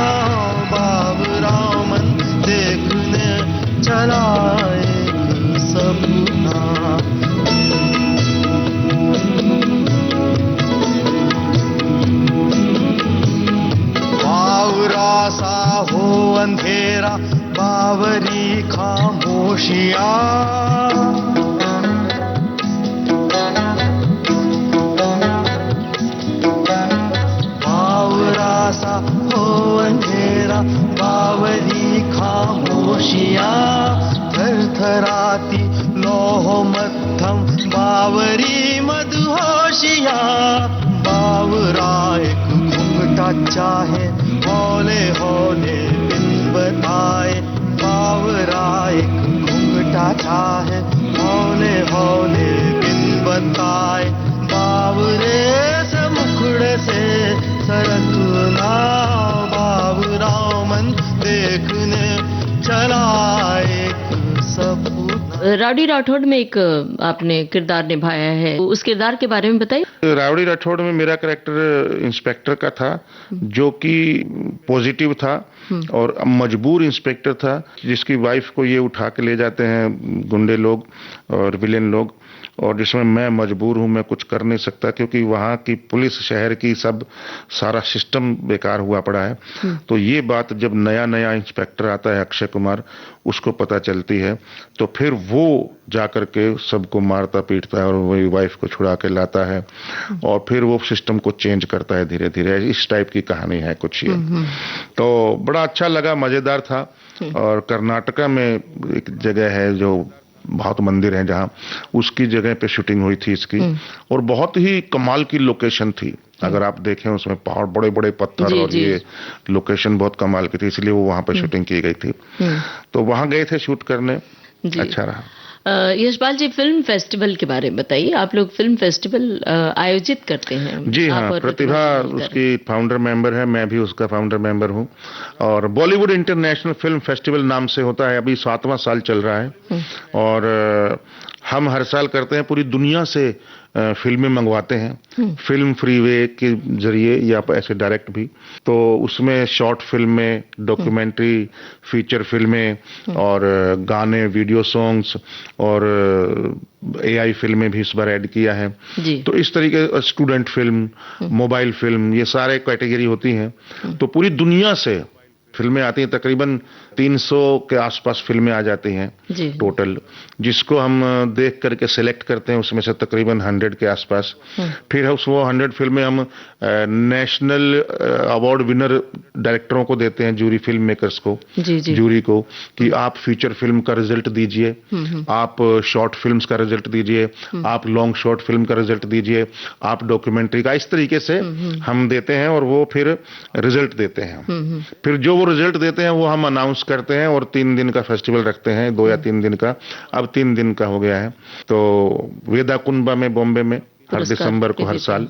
बावरा मन देखने चला एक सपना। बावरा सा हो अंधेरा, बावरी खामोशियां, बावरा सा हो अंधेरा, बावरी खामोशियां, थरथराती लौह मध्यम बावरी मदहोशियां। बावरा एक घूंघटा चाहे हौले हौले बिन बताए, बावरा एक घूंघटा चाहे हौले हौले बिन बताए, बावरे से मुखड़े से सरकना, बावरा मन देखने चला एक सपना। राउडी राठौड़ में एक आपने किरदार निभाया है, उस किरदार के बारे में बताइए। राउडी राठौड़ में मेरा कैरेक्टर इंस्पेक्टर का था, जो कि पॉजिटिव था और मजबूर इंस्पेक्टर था, जिसकी वाइफ को ये उठा के ले जाते हैं गुंडे लोग और विलेन लोग, और जिसमें मैं मजबूर हूं, मैं कुछ कर नहीं सकता क्योंकि वहां की पुलिस, शहर की सब सारा सिस्टम बेकार हुआ पड़ा है। तो ये बात जब नया नया इंस्पेक्टर आता है अक्षय कुमार, उसको पता चलती है, तो फिर वो जाकर के सबको मारता पीटता है और वही वाइफ को छुड़ा के लाता है और फिर वो सिस्टम को चेंज करता है धीरे धीरे। इस टाइप की कहानी है कुछ ये। तो बड़ा अच्छा लगा, मजेदार था। और कर्नाटका में एक जगह है जो बहुत मंदिर है, जहां उसकी जगह पे शूटिंग हुई थी इसकी, और बहुत ही कमाल की लोकेशन थी। अगर आप देखें उसमें पहाड़, बड़े बड़े पत्थर, और ये लोकेशन बहुत कमाल की थी, इसलिए वो वहां पे शूटिंग की गई थी। तो वहां गए थे शूट करने, अच्छा रहा। यशपाल जी, फिल्म फेस्टिवल के बारे में बताइए। आप लोग फिल्म फेस्टिवल आयोजित करते हैं? जी हाँ, प्रतिभा उसकी फाउंडर मेंबर है, मैं भी उसका फाउंडर मेंबर हूँ। और बॉलीवुड इंटरनेशनल फिल्म फेस्टिवल नाम से होता है, अभी 7वां साल चल रहा है। और हम हर साल करते हैं, पूरी दुनिया से फिल्में मंगवाते हैं, फिल्म फ्रीवे के जरिए या ऐसे डायरेक्ट भी। तो उसमें शॉर्ट फिल्में, डॉक्यूमेंट्री, फीचर फिल्में और गाने, वीडियो सॉन्ग्स और AI फिल्में भी इस बार ऐड किया है। तो इस तरीके स्टूडेंट फिल्म, मोबाइल फिल्म, ये सारे कैटेगरी होती हैं। तो पूरी दुनिया से फिल्में आती हैं, तकरीबन 300 के आसपास फिल्में आ जाती हैं टोटल, जिसको हम देख करके सिलेक्ट करते हैं, उसमें से तकरीबन 100 के आसपास। फिर वो 100 फिल्में हम नेशनल अवार्ड विनर डायरेक्टरों को देते हैं, जूरी फिल्म मेकर्स को, जूरी को, कि आप फीचर फिल्म का रिजल्ट दीजिए, आप शॉर्ट फिल्म्स का रिजल्ट दीजिए, आप लॉन्ग शॉर्ट फिल्म का रिजल्ट दीजिए, आप डॉक्यूमेंट्री का। इस तरीके से हम देते हैं और वो फिर रिजल्ट देते हैं। फिर जो वो रिजल्ट देते हैं वो हम अनाउंस करते हैं और 3 दिन का फेस्टिवल रखते हैं, 2 या 3 दिन का। अब 3 दिन का हो गया है। तो वेदाकुंबा में, बॉम्बे में हर दिसंबर को हर साल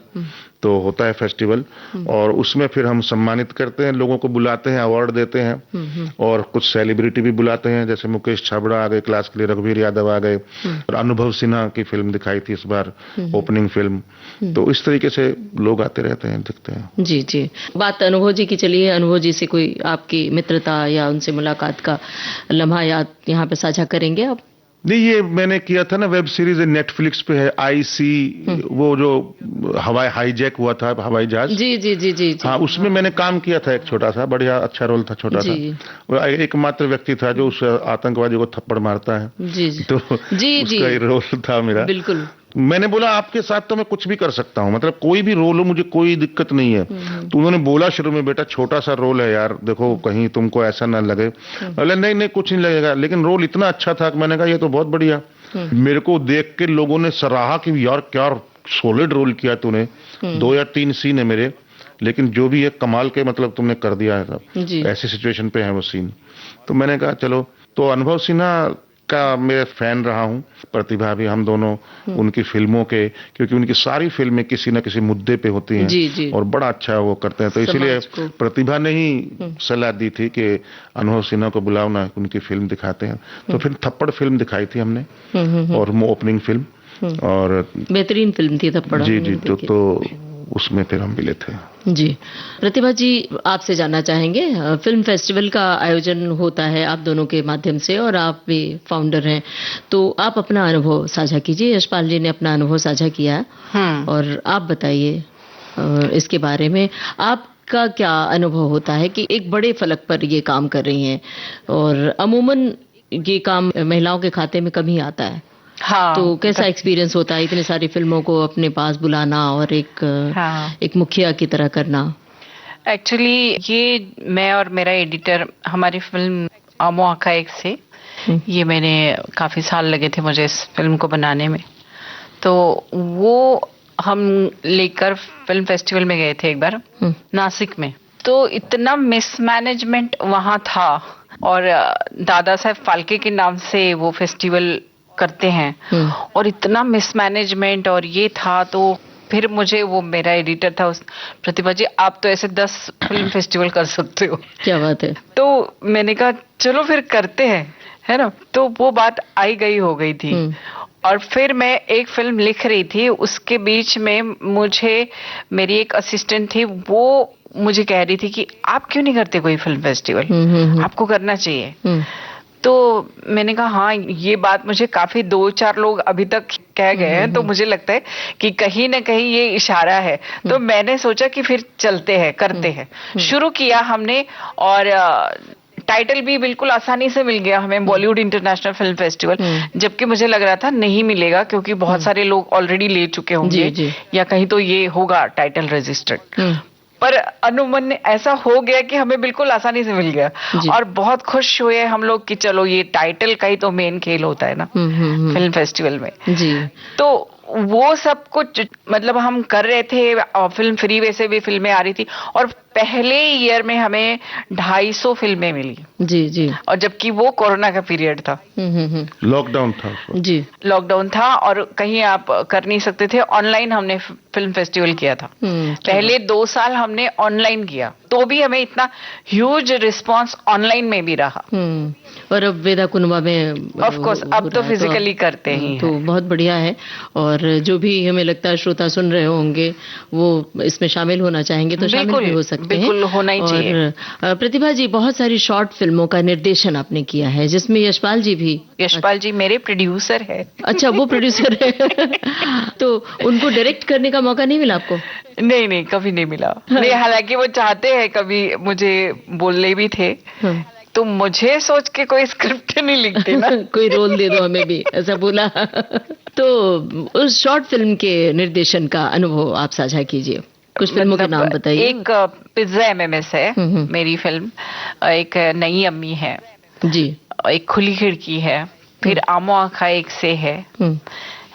तो होता है फेस्टिवल, और उसमें फिर हम सम्मानित करते हैं, लोगों को बुलाते हैं, अवार्ड देते हैं, और कुछ सेलिब्रिटी भी बुलाते हैं, जैसे मुकेश छाबड़ा आ गए क्लास के लिए, रघुवीर यादव आ गए, और अनुभव सिन्हा की फिल्म दिखाई थी इस बार, ओपनिंग फिल्म। तो इस तरीके से लोग आते रहते हैं, दिखते हैं। जी जी, बात अनुभव जी की चलिए। अनुभव जी से कोई आपकी मित्रता या उनसे मुलाकात का लम्हा याद यहाँ पे साझा करेंगे आप? नहीं, ये मैंने किया था ना, वेब सीरीज नेटफ्लिक्स पे है, IC, वो जो हवाई हाईजैक हुआ था हवाई जहाज। जी। हाँ, उसमें मैंने काम किया था, एक छोटा सा, बढ़िया अच्छा रोल था, छोटा सा। और एकमात्र व्यक्ति था जो उस आतंकवादी को थप्पड़ मारता है। तो उसका रोल था मेरा। बिल्कुल। मैंने बोला आपके साथ तो मैं कुछ भी कर सकता हूँ, मतलब कोई भी रोल हो, मुझे कोई दिक्कत नहीं है। तो उन्होंने बोला शुरू में, बेटा छोटा सा रोल है यार, देखो कहीं तुमको ऐसा ना लगे। बोले नहीं कुछ नहीं लगेगा, लेकिन रोल इतना अच्छा था कि मैंने कहा ये तो बहुत बढ़िया। मेरे को देख के लोगों ने सराहा कि यार क्या सॉलिड रोल किया तूने। 2 या 3 सीन है मेरे, लेकिन जो भी है कमाल के मतलब तुमने कर दिया है जी। सब, ऐसी सिचुएशन पे है वो सीन। तो मैंने कहा चलो, तो अनुभव सिन्हा का मैं फैन रहा हूं, प्रतिभा भी, हम दोनों उनकी फिल्मों के, क्योंकि उनकी सारी फिल्में किसी न किसी मुद्दे पे होती हैं जी, जी। और बड़ा अच्छा वो करते हैं। तो इसीलिए प्रतिभा ने ही सलाह दी थी कि अनुभव सिन्हा को बुलाओ ना, उनकी फिल्म दिखाते हैं। तो फिर थप्पड़ फिल्म दिखाई थी हमने, और ओपनिंग फिल्म, और बेहतरीन फिल्म थी थप्पड़। जी जी, तो उसमें फिर हम मिले थे। जी। प्रतिभा जी, आपसे जानना चाहेंगे, फिल्म फेस्टिवल का आयोजन होता है आप दोनों के माध्यम से और आप भी फाउंडर हैं, तो आप अपना अनुभव साझा कीजिए। यशपाल जी ने अपना अनुभव साझा किया है और आप बताइए इसके बारे में, आपका क्या अनुभव होता है कि एक बड़े फलक पर ये काम कर रही हैं और अमूमन ये काम महिलाओं के खाते में कम ही आता है। हाँ, तो कैसा एक्सपीरियंस होता है इतनी सारी फिल्मों को अपने पास बुलाना और एक मुखिया की तरह करना? एक्चुअली ये मैं और मेरा एडिटर, हमारी फिल्म आमो आका एक से, ये मैंने काफी साल लगे थे मुझे इस फिल्म को बनाने में। तो वो हम लेकर फिल्म फेस्टिवल में गए थे एक बार नासिक में, तो इतना मिसमैनेजमेंट वहां था, और दादा साहब फाल्के के नाम से वो फेस्टिवल करते हैं, और इतना मिसमैनेजमेंट और ये था। तो फिर मुझे, वो मेरा एडिटर था उस, प्रतिभा जी आप तो ऐसे 10 फिल्म फेस्टिवल कर सकते हो। क्या बात है। तो मैंने कहा चलो फिर करते हैं, है ना। तो वो बात आई गई हो गई थी, और फिर मैं एक फिल्म लिख रही थी, उसके बीच में मुझे मेरी एक असिस्टेंट थी, वो मुझे कह रही थी कि आप क्यों नहीं करते कोई फिल्म फेस्टिवल, आपको करना चाहिए। तो मैंने कहा हाँ, ये बात मुझे काफी 2-4 लोग अभी तक कह गए हैं, तो मुझे लगता है कि कहीं ना कहीं ये इशारा है। तो मैंने सोचा कि फिर चलते हैं, करते हैं। शुरू किया हमने, और टाइटल भी बिल्कुल आसानी से मिल गया हमें, बॉलीवुड इंटरनेशनल फिल्म फेस्टिवल, जबकि मुझे लग रहा था नहीं मिलेगा, क्योंकि बहुत सारे लोग ऑलरेडी ले चुके होंगे, या कहीं तो ये होगा टाइटल रजिस्टर्ड। पर अनुमन ऐसा हो गया कि हमें बिल्कुल आसानी से मिल गया, और बहुत खुश हुए हम लोग कि चलो, ये टाइटल का ही तो मेन खेल होता है ना फिल्म फेस्टिवल में। जी। तो वो सब कुछ मतलब हम कर रहे थे, और फिल्म फ्री वैसे भी फिल्में आ रही थी, और पहले ईयर में हमें 250 फिल्में मिली। जी जी। और जबकि वो कोरोना का पीरियड था, लॉकडाउन था जी, लॉकडाउन था, और कहीं आप कर नहीं सकते थे। ऑनलाइन हमने फिल्म फेस्टिवल किया था। पहले 2 साल हमने ऑनलाइन किया, तो भी हमें इतना ह्यूज रिस्पांस ऑनलाइन में भी रहा। और अब वेदा कुनुमा में ऑफ कोर्स अब तो फिजिकली करते ही तो बहुत बढ़िया है। और जो भी हमें लगता है श्रोता सुन रहे होंगे वो इसमें शामिल होना चाहेंगे तो शामिल भी हो सकते हैं, बिल्कुल होना ही चाहिए। और प्रतिभा जी, बहुत सारी शॉर्ट फिल्मों का निर्देशन आपने किया है, जिसमें यशपाल जी भी। यशपाल जी मेरे प्रोड्यूसर है। अच्छा, वो प्रोड्यूसर है। तो उनको डायरेक्ट करने का मौका नहीं मिला आपको? नहीं, कभी नहीं मिला। नहीं, हालांकि वो चाहते हैं, कभी मुझे बोलने भी थे, तो मुझे सोच के कोई स्क्रिप्ट नहीं लिखते ना। कोई रोल दे दो हमें भी, ऐसा बोला। तो उस शॉर्ट फिल्म के निर्देशन का अनुभव आप साझा कीजिए, कुछ फिल्मों के नाम बताइए। एक पिज्जा MMS है मेरी फिल्म, एक नई अम्मी है जी, एक खुली खिड़की है, फिर आमो आखा एक से है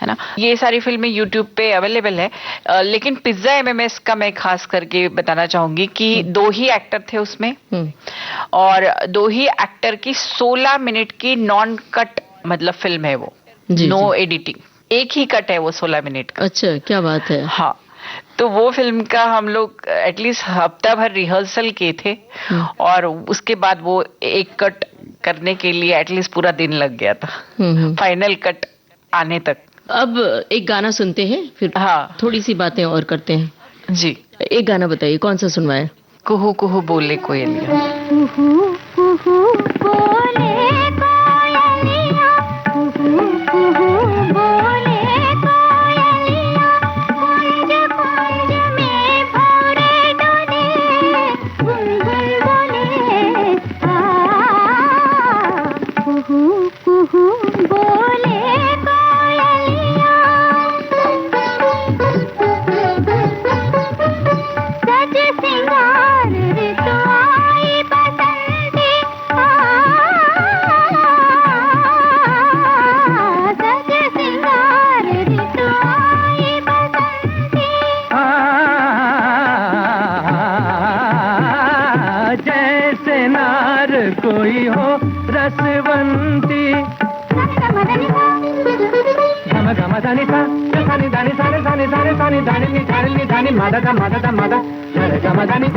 ना। ये सारी फिल्में YouTube पे अवेलेबल है। लेकिन पिज्जा MMS का मैं खास करके बताना चाहूंगी कि 2 ही एक्टर थे उसमें, और 2 ही एक्टर की 16 मिनट की नॉन कट मतलब फिल्म है वो, नो एडिटिंग, एक ही कट है वो 16 मिनट का। अच्छा, क्या बात है। हाँ, तो वो फिल्म का हम लोग एटलीस्ट हफ्ता भर रिहर्सल किए थे, और उसके बाद वो एक कट करने के लिए एटलीस्ट पूरा दिन लग गया था, फाइनल कट आने तक। अब एक गाना सुनते हैं, फिर थोड़ी सी बातें और करते हैं। जी, एक गाना बताइए, कौन सा सुनवाए? कुहू कुहू बोले कोयलिया। कुहू कुहू बोले कोयलिया, कुहू कुहू बोले कोयलिया, कुंज कुंज में भौरे डोले, गुनगुन बोले कुहू कुहू बोले कोयलिया। सज सिंगार ऋतु आई बसंती, कोई हो रसवंती। गम गम धनि सा धनि धनि सारे सारे सारे सारे धनि नि धनि नि धनि मद ग मद ग मद रे गम धनि।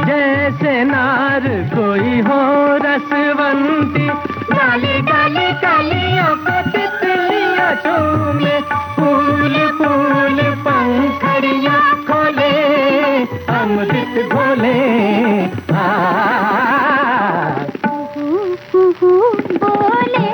जैसे नार कोई हो रसवंती, डाली डाली डालियों को तितलियां चूमे, फूल फूल पंखड़ियां खोले, अमृत घोले। बोले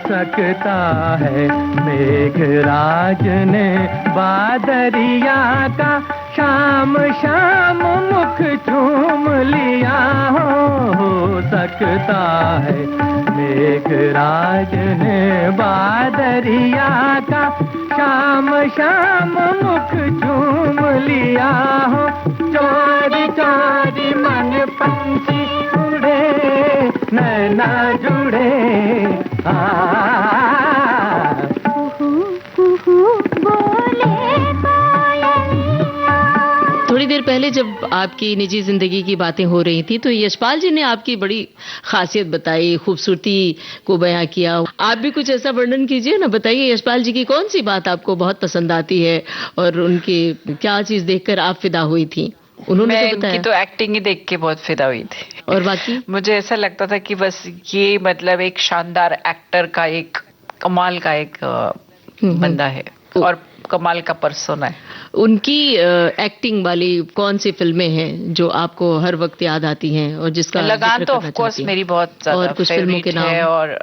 सकता है मेघराज ने बादरिया का शाम शाम मुख चूम लिया हो सकता है मेघराज ने बादरिया का शाम शाम मुख चूम लिया हो। चोरी चोरी मन पंछी उड़े, नैना जुड़े। थोड़ी देर पहले जब आपकी निजी जिंदगी की बातें हो रही थी तो यशपाल जी ने आपकी बड़ी खासियत बताई, खूबसूरती को बयां किया। आप भी कुछ ऐसा वर्णन कीजिए ना, बताइए यशपाल जी की कौन सी बात आपको बहुत पसंद आती है और उनकी क्या चीज देखकर आप फिदा हुई थी? उन्होंने मैं तो बताया। इनकी तो एक्टिंग ही देख के बहुत फिदा हुई थी। और बाकी मुझे ऐसा लगता था कि बस ये मतलब एक शानदार एक्टर का एक कमाल का एक बंदा है और कमाल का पर्सोना है। उनकी एक्टिंग वाली कौन सी फिल्में हैं जो आपको हर वक्त याद आती हैं और जिसका लगान तो ऑफ कोर्स मेरी बहुत ज्यादा फेवरेट है। और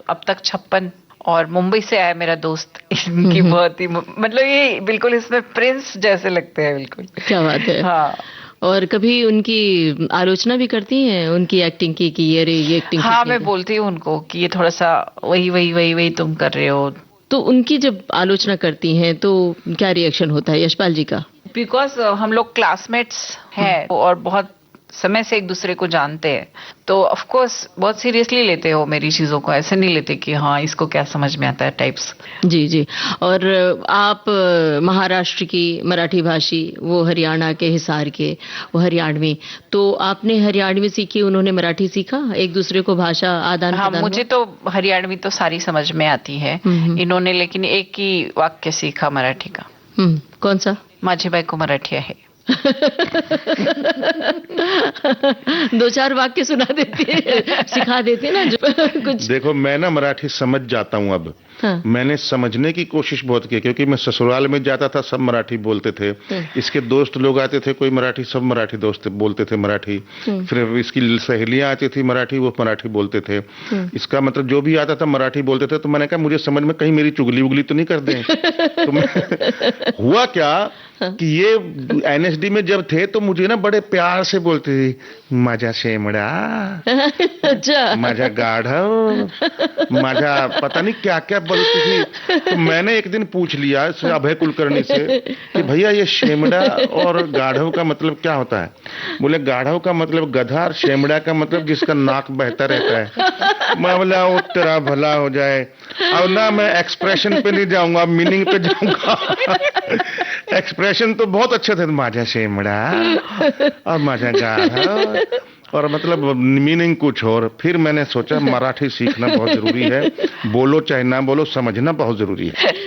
अब तक 56 और मुंबई से आया मेरा दोस्त, इनकी बहुत ही मतलब ये बिल्कुल इसमें प्रिंस जैसे लगते हैं बिल्कुल। क्या बात है। हाँ। और कभी उनकी आलोचना भी करती हैं उनकी एक्टिंग की कि ये एक्टिंग? हाँ, मैं बोलती हूँ उनको कि ये थोड़ा सा वही तुम कर रहे हो। तो उनकी जब आलोचना करती हैं तो क्या रिएक्शन होता है यशपाल जी का? बिकॉज हम लोग क्लासमेट्स हैं और बहुत समय से एक दूसरे को जानते हैं, तो ऑफ कोर्स बहुत सीरियसली लेते हो मेरी चीजों को, ऐसे नहीं लेते कि हाँ इसको क्या समझ में आता है टाइप्स। जी जी। और आप महाराष्ट्र की मराठी भाषी, वो हरियाणा के हिसार के वो हरियाणवी, तो आपने हरियाणवी सीखी, उन्होंने मराठी सीखा, एक दूसरे को भाषा आदान हाँ, प्रदान? मुझे तो हरियाणवी तो सारी समझ में आती है, इन्होंने लेकिन एक ही वाक्य सीखा मराठी का। कौन सा? माझी बायको मराठी आहे। 2-4 वाक्य सुना देते, सिखा देते ना जो कुछ। देखो मैं ना मराठी समझ जाता हूँ अब। हाँ। मैंने समझने की कोशिश बहुत की क्योंकि मैं ससुराल में जाता था, सब मराठी बोलते थे। इसके दोस्त लोग आते थे कोई मराठी, सब मराठी दोस्त बोलते थे मराठी। फिर इसकी सहेलियां आती थी मराठी, वो मराठी बोलते थे। इसका मतलब जो भी आता था मराठी बोलते थे। तो मैंने कहा मुझे समझ में कहीं मेरी चुगली उगली तो नहीं कर दें। तो हुआ क्या कि ये NSD में जब थे तो मुझे ना बड़े प्यार से बोलते थे, माझा शेमड़ा, अच्छा, माझा गाढ़व, माझा पता नहीं क्या क्या बोलती थी। तो मैंने एक दिन पूछ लिया अभय कुलकर्णी से कि भैया ये शेमड़ा और गाढ़व का मतलब क्या होता है? बोले गाढ़व का मतलब गधा और शेमड़ा का मतलब जिसका नाक बहता रहता है। मैं बोला वो तेरा भला हो जाए। अब ना मैं एक्सप्रेशन पे नहीं जाऊंगा, मीनिंग पे जाऊंगा। एक्सप्रेशन तो बहुत अच्छे थे, माझा शेमड़ा और माझा गाढ़व, और मतलब मीनिंग कुछ और। फिर मैंने सोचा मराठी सीखना बहुत जरूरी है, बोलो चाहे ना बोलो, समझना बहुत जरूरी है।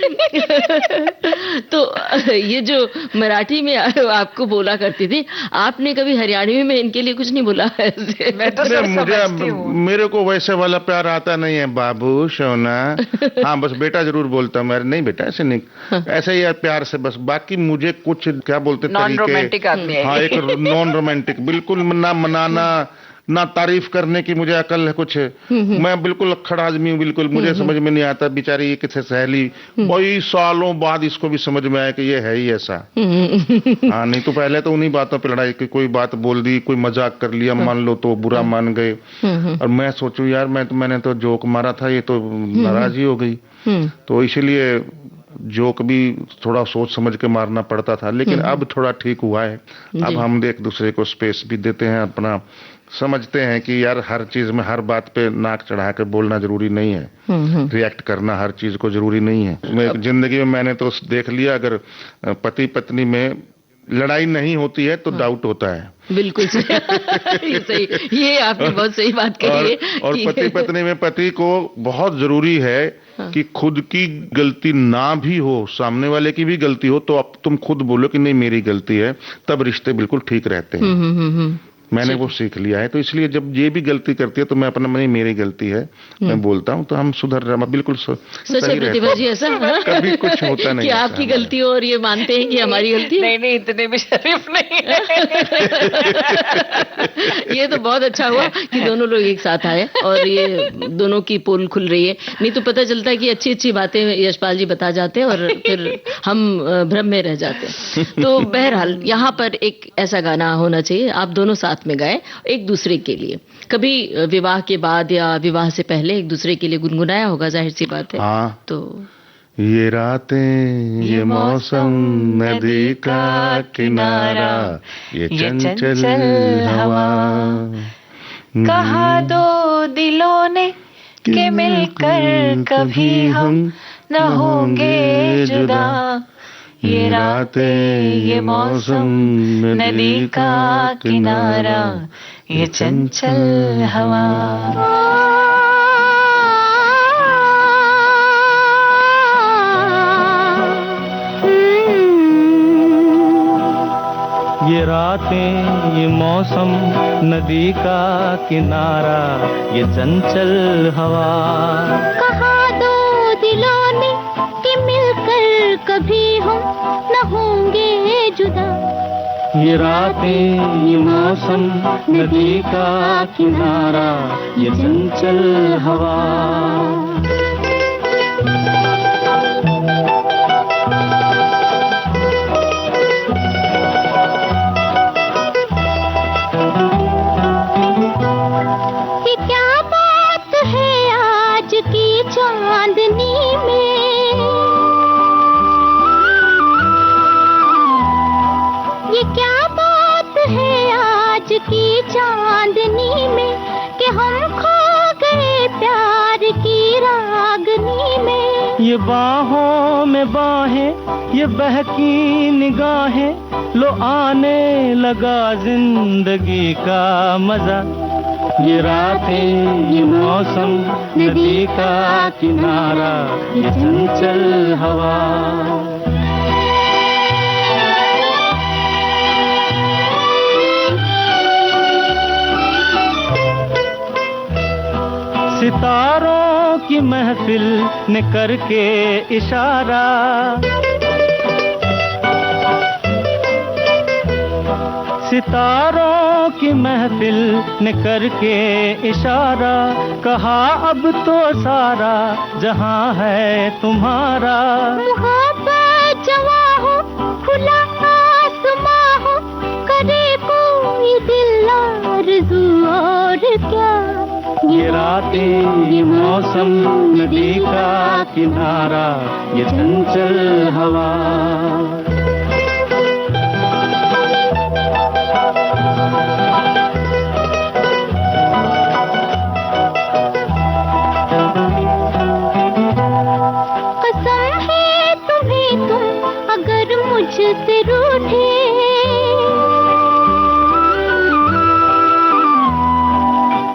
तो ये जो मराठी में आपको बोला करती थी, आपने कभी हरियाणवी में इनके लिए कुछ नहीं बोला? मैं तो मुझे मेरे को वैसे वाला प्यार आता नहीं है बाबू सोना। हाँ बस बेटा जरूर बोलता हूँ, नहीं बेटा ऐसे नहीं, ऐसे ही यार प्यार से बस। बाकी मुझे कुछ क्या बोलते नॉन रोमांटिक आदमी है। हाँ, एक नॉन रोमांटिक, बिल्कुल ना मनाना ना तारीफ करने की मुझे अकल है कुछ। मैं बिल्कुल अक्खड़ आदमी हूँ, बिल्कुल मुझे समझ में नहीं आता। बेचारी ये किसी सहेली कई सालों बाद इसको भी समझ में आया कि ये है ही ऐसा। हाँ, नहीं तो पहले तो उन्हीं बातों पे लड़ाई की, कोई बात बोल दी, कोई मजाक कर लिया, मान लो तो बुरा मान गए। और मैं सोचूं यार मैंने तो जोक मारा था, ये तो नाराज ही हो गई। तो इसलिए जोक भी थोड़ा सोच समझ के मारना पड़ता था, लेकिन अब थोड़ा ठीक हुआ है। अब हम एक दूसरे को स्पेस भी देते हैं, अपना समझते हैं कि यार हर चीज में हर बात पे नाक चढ़ा के बोलना जरूरी नहीं है, रिएक्ट करना हर चीज को जरूरी नहीं है। जिंदगी में मैंने तो देख लिया, अगर पति पत्नी में लड़ाई नहीं होती है तो डाउट होता है। बिल्कुल सही सही, ये आपने बहुत सही बात कही है। और पति पत्नी में पति को बहुत जरूरी है कि खुद की गलती ना भी हो, सामने वाले की भी गलती हो, तो अब तुम खुद बोलो कि नहीं मेरी गलती है, तब रिश्ते बिल्कुल ठीक रहते हैं। मैंने वो सीख लिया है। तो इसलिए जब ये भी गलती करती है तो मैं अपना नहीं मेरी गलती है मैं बोलता हूँ, तो हम सुधर रहे, बिल्कुल सच है प्रतिभा जी। ऐसा कभी कुछ होता नहीं कि आपकी गलती हो और ये मानते हैं कि हमारी गलती है। नहीं, इतने भी शरीफ नहीं है। ये तो बहुत अच्छा हुआ कि दोनों लोग एक साथ आए और ये दोनों की पोल खुल रही है। नहीं तो पता चलता है कि अच्छी अच्छी बातें यशपाल जी बता जाते हैं और फिर हम भ्रम में रह जाते हैं। तो बहरहाल यहाँ पर एक ऐसा गाना होना चाहिए, आप दोनों साथ में गाएं एक दूसरे के लिए। कभी विवाह के बाद या विवाह से पहले एक दूसरे के लिए गुनगुनाया होगा, जाहिर सी बात है। हाँ। तो ये रातें, ये मौसम, नदी का किनारा, ये चंचल हवा, कहा दो दिलों ने कि मिलकर कभी हम न होंगे जुदा। ये रातें, ये मौसम, नदी का किनारा, ये चंचल हवा। ये रातें, ये मौसम, नदी का किनारा, ये चंचल हवा, कहा दो दिलों ने कि मिलकर कभी हम न होंगे जुदा। ये रातें, ये मौसम, नदी का किनारा, ये चंचल हवा। ये क्या बात है आज की चांदनी में, ये क्या बात है आज की चांदनी में कि हम खो गए प्यार की रागनी में। ये बाहों में बाहें, ये बहकी निगाहें, लो आने लगा जिंदगी का मजा। ये रातें, ये मौसम, नदी का किनारा, ये चंचल हवा। सितारों की महफिल ने करके इशारा, सितारों की महफिल ने करके इशारा, कहा अब तो सारा जहां है तुम्हारा। मुहब्बत जवा हो, खुला आसमां हो, करे कोई दिल आरज़ू और क्या। ये रातें, ये मौसम, नदी का किनारा, ये चंचल हवा। कसम है तुम्हें तुम अगर मुझसे रूठे,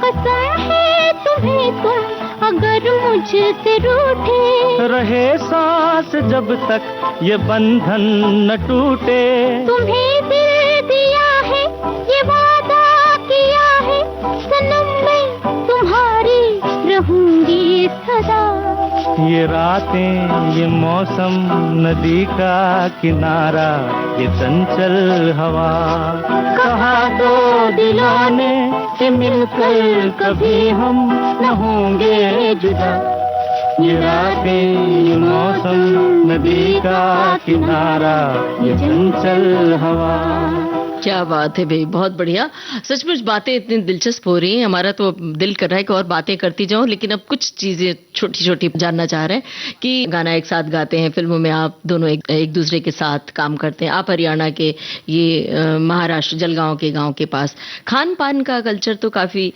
कसम है तुम्हें तुम अगर मुझसे रूठे, रहे सांस जब तक ये बंधन न टूटे। तुम्हें दिल दिया है, ये वादा किया है, सनम मैं तुम्हारी रहूंगी सदा। ये रातें, ये मौसम, नदी का किनारा, ये चंचल हवा, कहा दो दिलों ने कि मिलकर कभी हम न होंगे जुदा। ये रातें, ये मौसम, नदी का किनारा, ये चंचल हवा। क्या बात है भाई, बहुत बढ़िया। सचमुच बातें इतनी दिलचस्प हो रही हैं, हमारा तो दिल कर रहा है कि और बातें करती जाऊं, लेकिन अब कुछ चीजें छोटी छोटी जानना चाह रहे हैं कि गाना एक साथ गाते हैं, फिल्मों में आप दोनों एक दूसरे के साथ काम करते हैं। आप हरियाणा के, ये महाराष्ट्र जलगांव के गांव के पास। खान पान का कल्चर तो काफी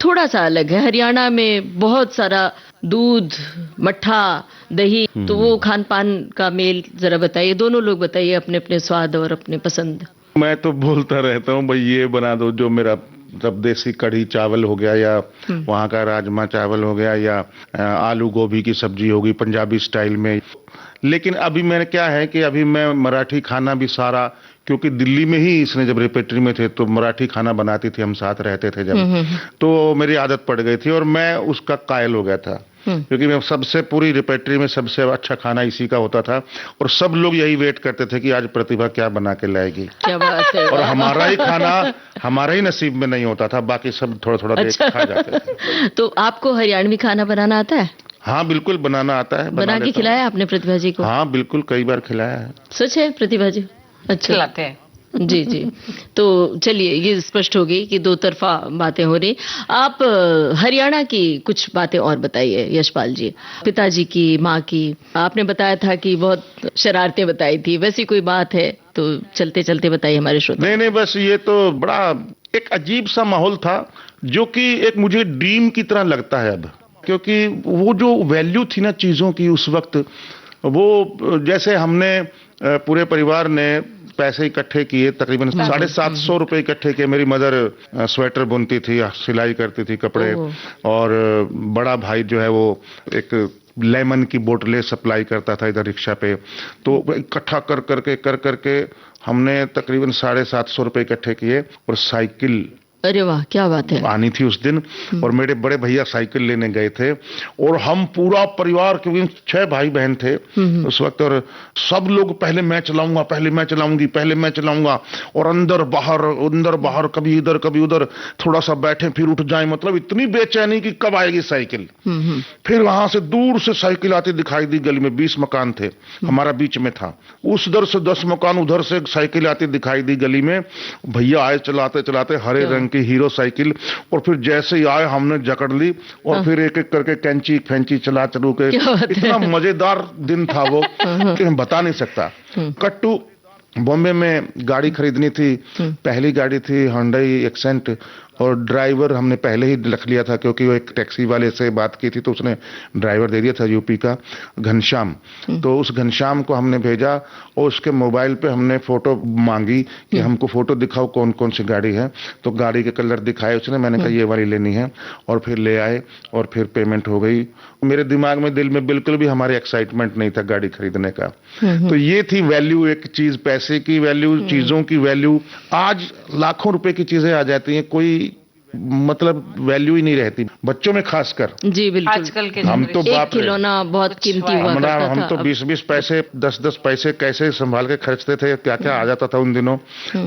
थोड़ा सा अलग है। हरियाणा में बहुत सारा दूध, मट्ठा, दही, तो वो खान पान का मेल जरा बताइए, दोनों लोग बताइए अपने अपने स्वाद और अपने पसंद। मैं तो बोलता रहता हूँ भाई ये बना दो, जो मेरा मतलब देसी कढ़ी चावल हो गया, या वहाँ का राजमा चावल हो गया, या आलू गोभी की सब्जी होगी पंजाबी स्टाइल में। लेकिन अभी मैंने क्या है कि अभी मैं मराठी खाना भी सारा, क्योंकि दिल्ली में ही इसने जब रिपेट्री में थे तो मराठी खाना बनाती थी, हम साथ रहते थे जब, तो मेरी आदत पड़ गई थी और मैं उसका कायल हो गया था। क्योंकि मैं सबसे पूरी रिपेट्री में सबसे अच्छा खाना इसी का होता था और सब लोग यही वेट करते थे कि आज प्रतिभा क्या बना के लाएगी। क्या बात है। और हमारा ही खाना हमारा ही नसीब में नहीं होता था, बाकी सब थोड़ा थोड़ा देख खा जाते थे। तो आपको हरियाणवी खाना बनाना आता है? हाँ बिल्कुल बनाना आता है। बना के खिलाया आपने प्रतिभा जी को? हाँ बिल्कुल, कई बार खिलाया है। सच है प्रतिभा जी? अच्छा, खिलाते हैं। जी जी। तो चलिए, ये स्पष्ट हो गई कि दो तरफा बातें हो रही। आप हरियाणा की कुछ बातें और बताइए यशपाल जी। पिताजी की, माँ की, आपने बताया था कि बहुत शरारतें बताई थी, वैसी कोई बात है तो चलते चलते बताइए हमारे श्रोता। नहीं, बस ये तो बड़ा एक अजीब सा माहौल था, जो कि एक मुझे ड्रीम की तरह लगता है अब, क्योंकि वो जो वैल्यू थी ना चीजों की उस वक्त, वो जैसे हमने पूरे परिवार ने पैसे इकट्ठे किए, तकरीबन 750 रुपए इकट्ठे किए। मेरी मदर स्वेटर बुनती थी, सिलाई करती थी कपड़े, और बड़ा भाई जो है वो एक लेमन की बोतलें सप्लाई करता था इधर रिक्शा पे। तो इकट्ठा कर करके हमने तकरीबन 750 रुपए इकट्ठे किए और साइकिल, अरे वाह क्या बात है, आनी थी उस दिन। और मेरे बड़े भैया साइकिल लेने गए थे और हम पूरा परिवार, क्योंकि 6 भाई बहन थे उस वक्त, और सब लोग पहले मैं चलाऊंगा, पहले मैं चलाऊंगी, पहले मैं चलाऊंगा, और अंदर बाहर कभी इधर कभी उधर, थोड़ा सा बैठे फिर उठ जाए, मतलब इतनी बेचैनी कि कब आएगी साइकिल। फिर वहां से दूर से साइकिल आती दिखाई दी, गली में 20 मकान थे, हमारा बीच में था, उस उधर से 10 मकान उधर से साइकिल आती दिखाई दी गली में। भैया आए चलाते चलाते, हरे रंग की हीरो साइकिल, और फिर जैसे ही आए हमने जकड़ ली और फिर एक एक करके कैंची फैंची चला चलू के, इतना मजेदार दिन था वो कि मैं बता नहीं सकता। कट्टू बॉम्बे में गाड़ी खरीदनी थी, पहली गाड़ी थी Hyundai एक्सेंट, और ड्राइवर हमने पहले ही रख लिया था, क्योंकि वो एक टैक्सी वाले से बात की थी तो उसने ड्राइवर दे दिया था, यूपी का घनश्याम। तो उस घनश्याम को हमने भेजा और उसके मोबाइल पे हमने फोटो मांगी कि हमको फोटो दिखाओ कौन कौन सी गाड़ी है। तो गाड़ी के कलर दिखाए उसने, मैंने कहा ये वाली लेनी है, और फिर ले आए और फिर पेमेंट हो गई। मेरे दिमाग में, दिल में बिल्कुल भी हमारे एक्साइटमेंट नहीं था गाड़ी खरीदने का। तो ये थी वैल्यू, एक चीज, पैसे की वैल्यू, चीजों की वैल्यू। आज लाखों रुपए की चीजें आ जाती हैं, कोई मतलब वैल्यू ही नहीं रहती, बच्चों में खासकर। जी बिल्कुल। आजकल के हम तो एक खिलौना बहुत कीमती हुआ करता था। हम तो 20-20 पैसे, 10-10 पैसे कैसे संभाल के खर्चते थे, क्या क्या आ जाता था उन दिनों।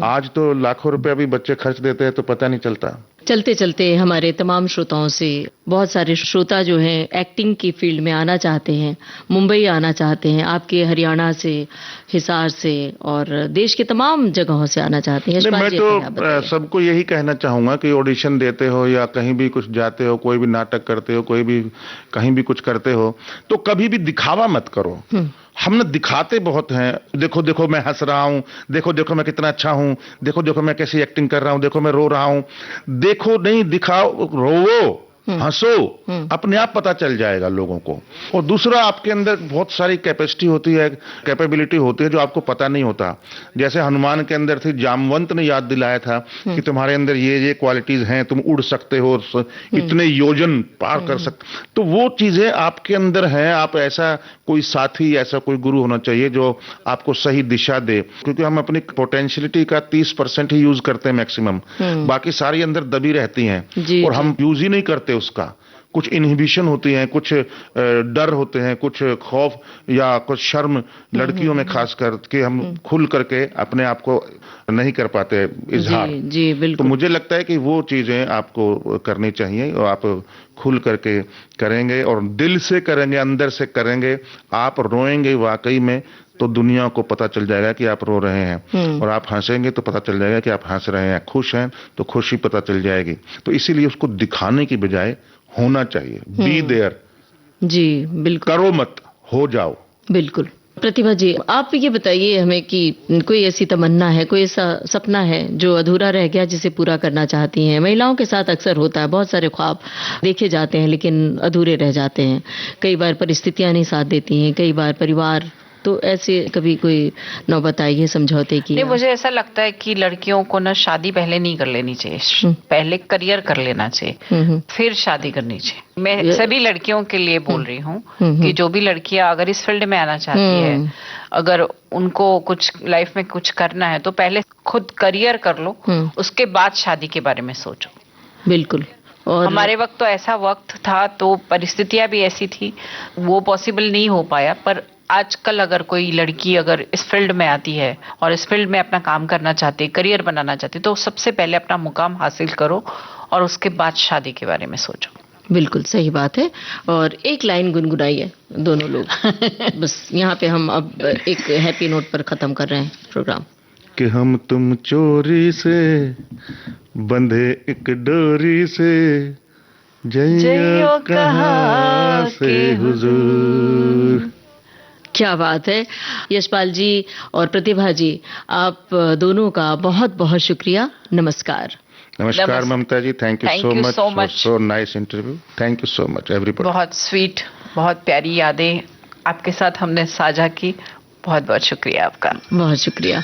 आज तो लाखों रुपए अभी बच्चे खर्च देते हैं तो पता नहीं चलता। चलते चलते हमारे तमाम श्रोताओं से, बहुत सारे श्रोता जो हैं एक्टिंग की फील्ड में आना चाहते हैं, मुंबई आना चाहते हैं, आपके हरियाणा से, हिसार से और देश के तमाम जगहों से आना चाहते हैं। मैं तो सबको यही कहना चाहूंगा कि ऑडिशन देते हो या कहीं भी कुछ जाते हो, कोई भी नाटक करते हो, कोई भी कहीं भी कुछ करते हो, तो कभी भी दिखावा मत करो। हम दिखाते बहुत हैं, देखो देखो मैं हंस रहा हूं, देखो देखो मैं कितना अच्छा हूं, देखो देखो मैं कैसी एक्टिंग कर रहा हूं, देखो मैं रो रहा हूं। देखो नहीं, दिखाओ, रोवो, हंसो, अपने आप पता चल जाएगा लोगों को। और दूसरा, आपके अंदर बहुत सारी कैपेसिटी होती है, कैपेबिलिटी होती है जो आपको पता नहीं होता। जैसे हनुमान के अंदर थी, जामवंत ने याद दिलाया था कि तुम्हारे अंदर ये क्वालिटीज हैं, तुम उड़ सकते हो, इतने योजन पार कर सकते। तो वो चीजें आपके अंदर हैं। आप ऐसा कोई साथी, ऐसा कोई गुरु होना चाहिए जो आपको सही दिशा दे, क्योंकि हम अपनी पोटेंशियलिटी का 30% ही यूज करते हैं मैक्सिमम, बाकी सारी अंदर दबी रहती हैं और हम यूज ही नहीं करते उसका। कुछ इनहिबिशन होती है, कुछ डर होते हैं, कुछ खौफ या कुछ शर्म लड़कियों में खास करके हम खुल करके अपने आप को नहीं कर पाते इजहार। जी तो बिल्कुल। मुझे लगता है कि वो चीजें आपको करनी चाहिए और आप खुल करके करेंगे और दिल से करेंगे, अंदर से करेंगे, आप रोएंगे वाकई में तो दुनिया को पता चल जाएगा कि आप रो रहे हैं, और आप हंसेंगे तो पता चल जाएगा कि आप हंस रहे हैं, खुश हैं तो खुशी पता चल जाएगी। तो इसीलिए उसको दिखाने की बजाय होना चाहिए, बी देयर। जी बिल्कुल। करो मत, हो जाओ। बिल्कुल। प्रतिभा जी, आप ये बताइए हमें कि कोई ऐसी तमन्ना है, कोई ऐसा सपना है जो अधूरा रह गया जिसे पूरा करना चाहती हैं? महिलाओं के साथ अक्सर होता है, बहुत सारे ख्वाब देखे जाते हैं लेकिन अधूरे रह जाते हैं। कई बार परिस्थितियां नहीं साथ देती हैं, कई बार परिवार, तो ऐसे कभी कोई नौबत आई है समझौते की? नहीं, मुझे ऐसा लगता है कि लड़कियों को ना शादी पहले नहीं कर लेनी चाहिए, पहले करियर कर लेना चाहिए, फिर शादी करनी चाहिए। मैं सभी लड़कियों के लिए बोल रही हूँ कि जो भी लड़कियां अगर इस फील्ड में आना चाहती है, अगर उनको कुछ लाइफ में कुछ करना है तो पहले खुद करियर कर लो, उसके बाद शादी के बारे में सोचो। बिल्कुल। और हमारे वक्त तो ऐसा वक्त था, तो परिस्थितियां भी ऐसी थी, वो पॉसिबल नहीं हो पाया। पर आजकल अगर कोई लड़की अगर इस फील्ड में आती है और इस फील्ड में अपना काम करना चाहती है, करियर बनाना चाहती है, तो सबसे पहले अपना मुकाम हासिल करो और उसके बाद शादी के बारे में सोचो। बिल्कुल सही बात है। और एक लाइन गुनगुनाइए दोनों लोग। बस यहाँ पे हम अब एक हैप्पी नोट पर खत्म कर रहे हैं प्रोग्राम। कि हम तुम चोरी से बंधे एक डोरी से, जइयो कहाँ से हुजूर। क्या बात है। यशपाल जी और प्रतिभा जी, आप दोनों का बहुत बहुत शुक्रिया। नमस्कार। नमस्कार Mamata ji, thank you so much, so nice interview, thank you so much everybody. बहुत स्वीट, बहुत प्यारी यादें आपके साथ हमने साझा की, बहुत बहुत शुक्रिया आपका। बहुत शुक्रिया।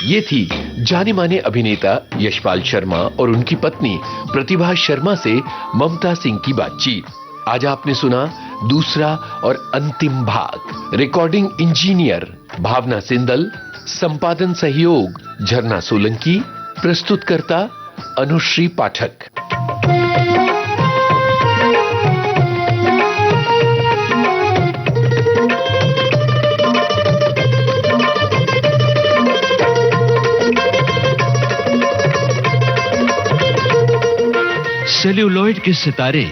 ये थी जाने माने अभिनेता यशपाल शर्मा और उनकी पत्नी प्रतिभा शर्मा से ममता सिंह की बातचीत। आज आपने सुना दूसरा और अंतिम भाग। रिकॉर्डिंग इंजीनियर भावना सिंदल, संपादन सहयोग झरना सोलंकी, प्रस्तुतकर्ता अनुश्री पाठक। सेल्यूलॉइड के सितारे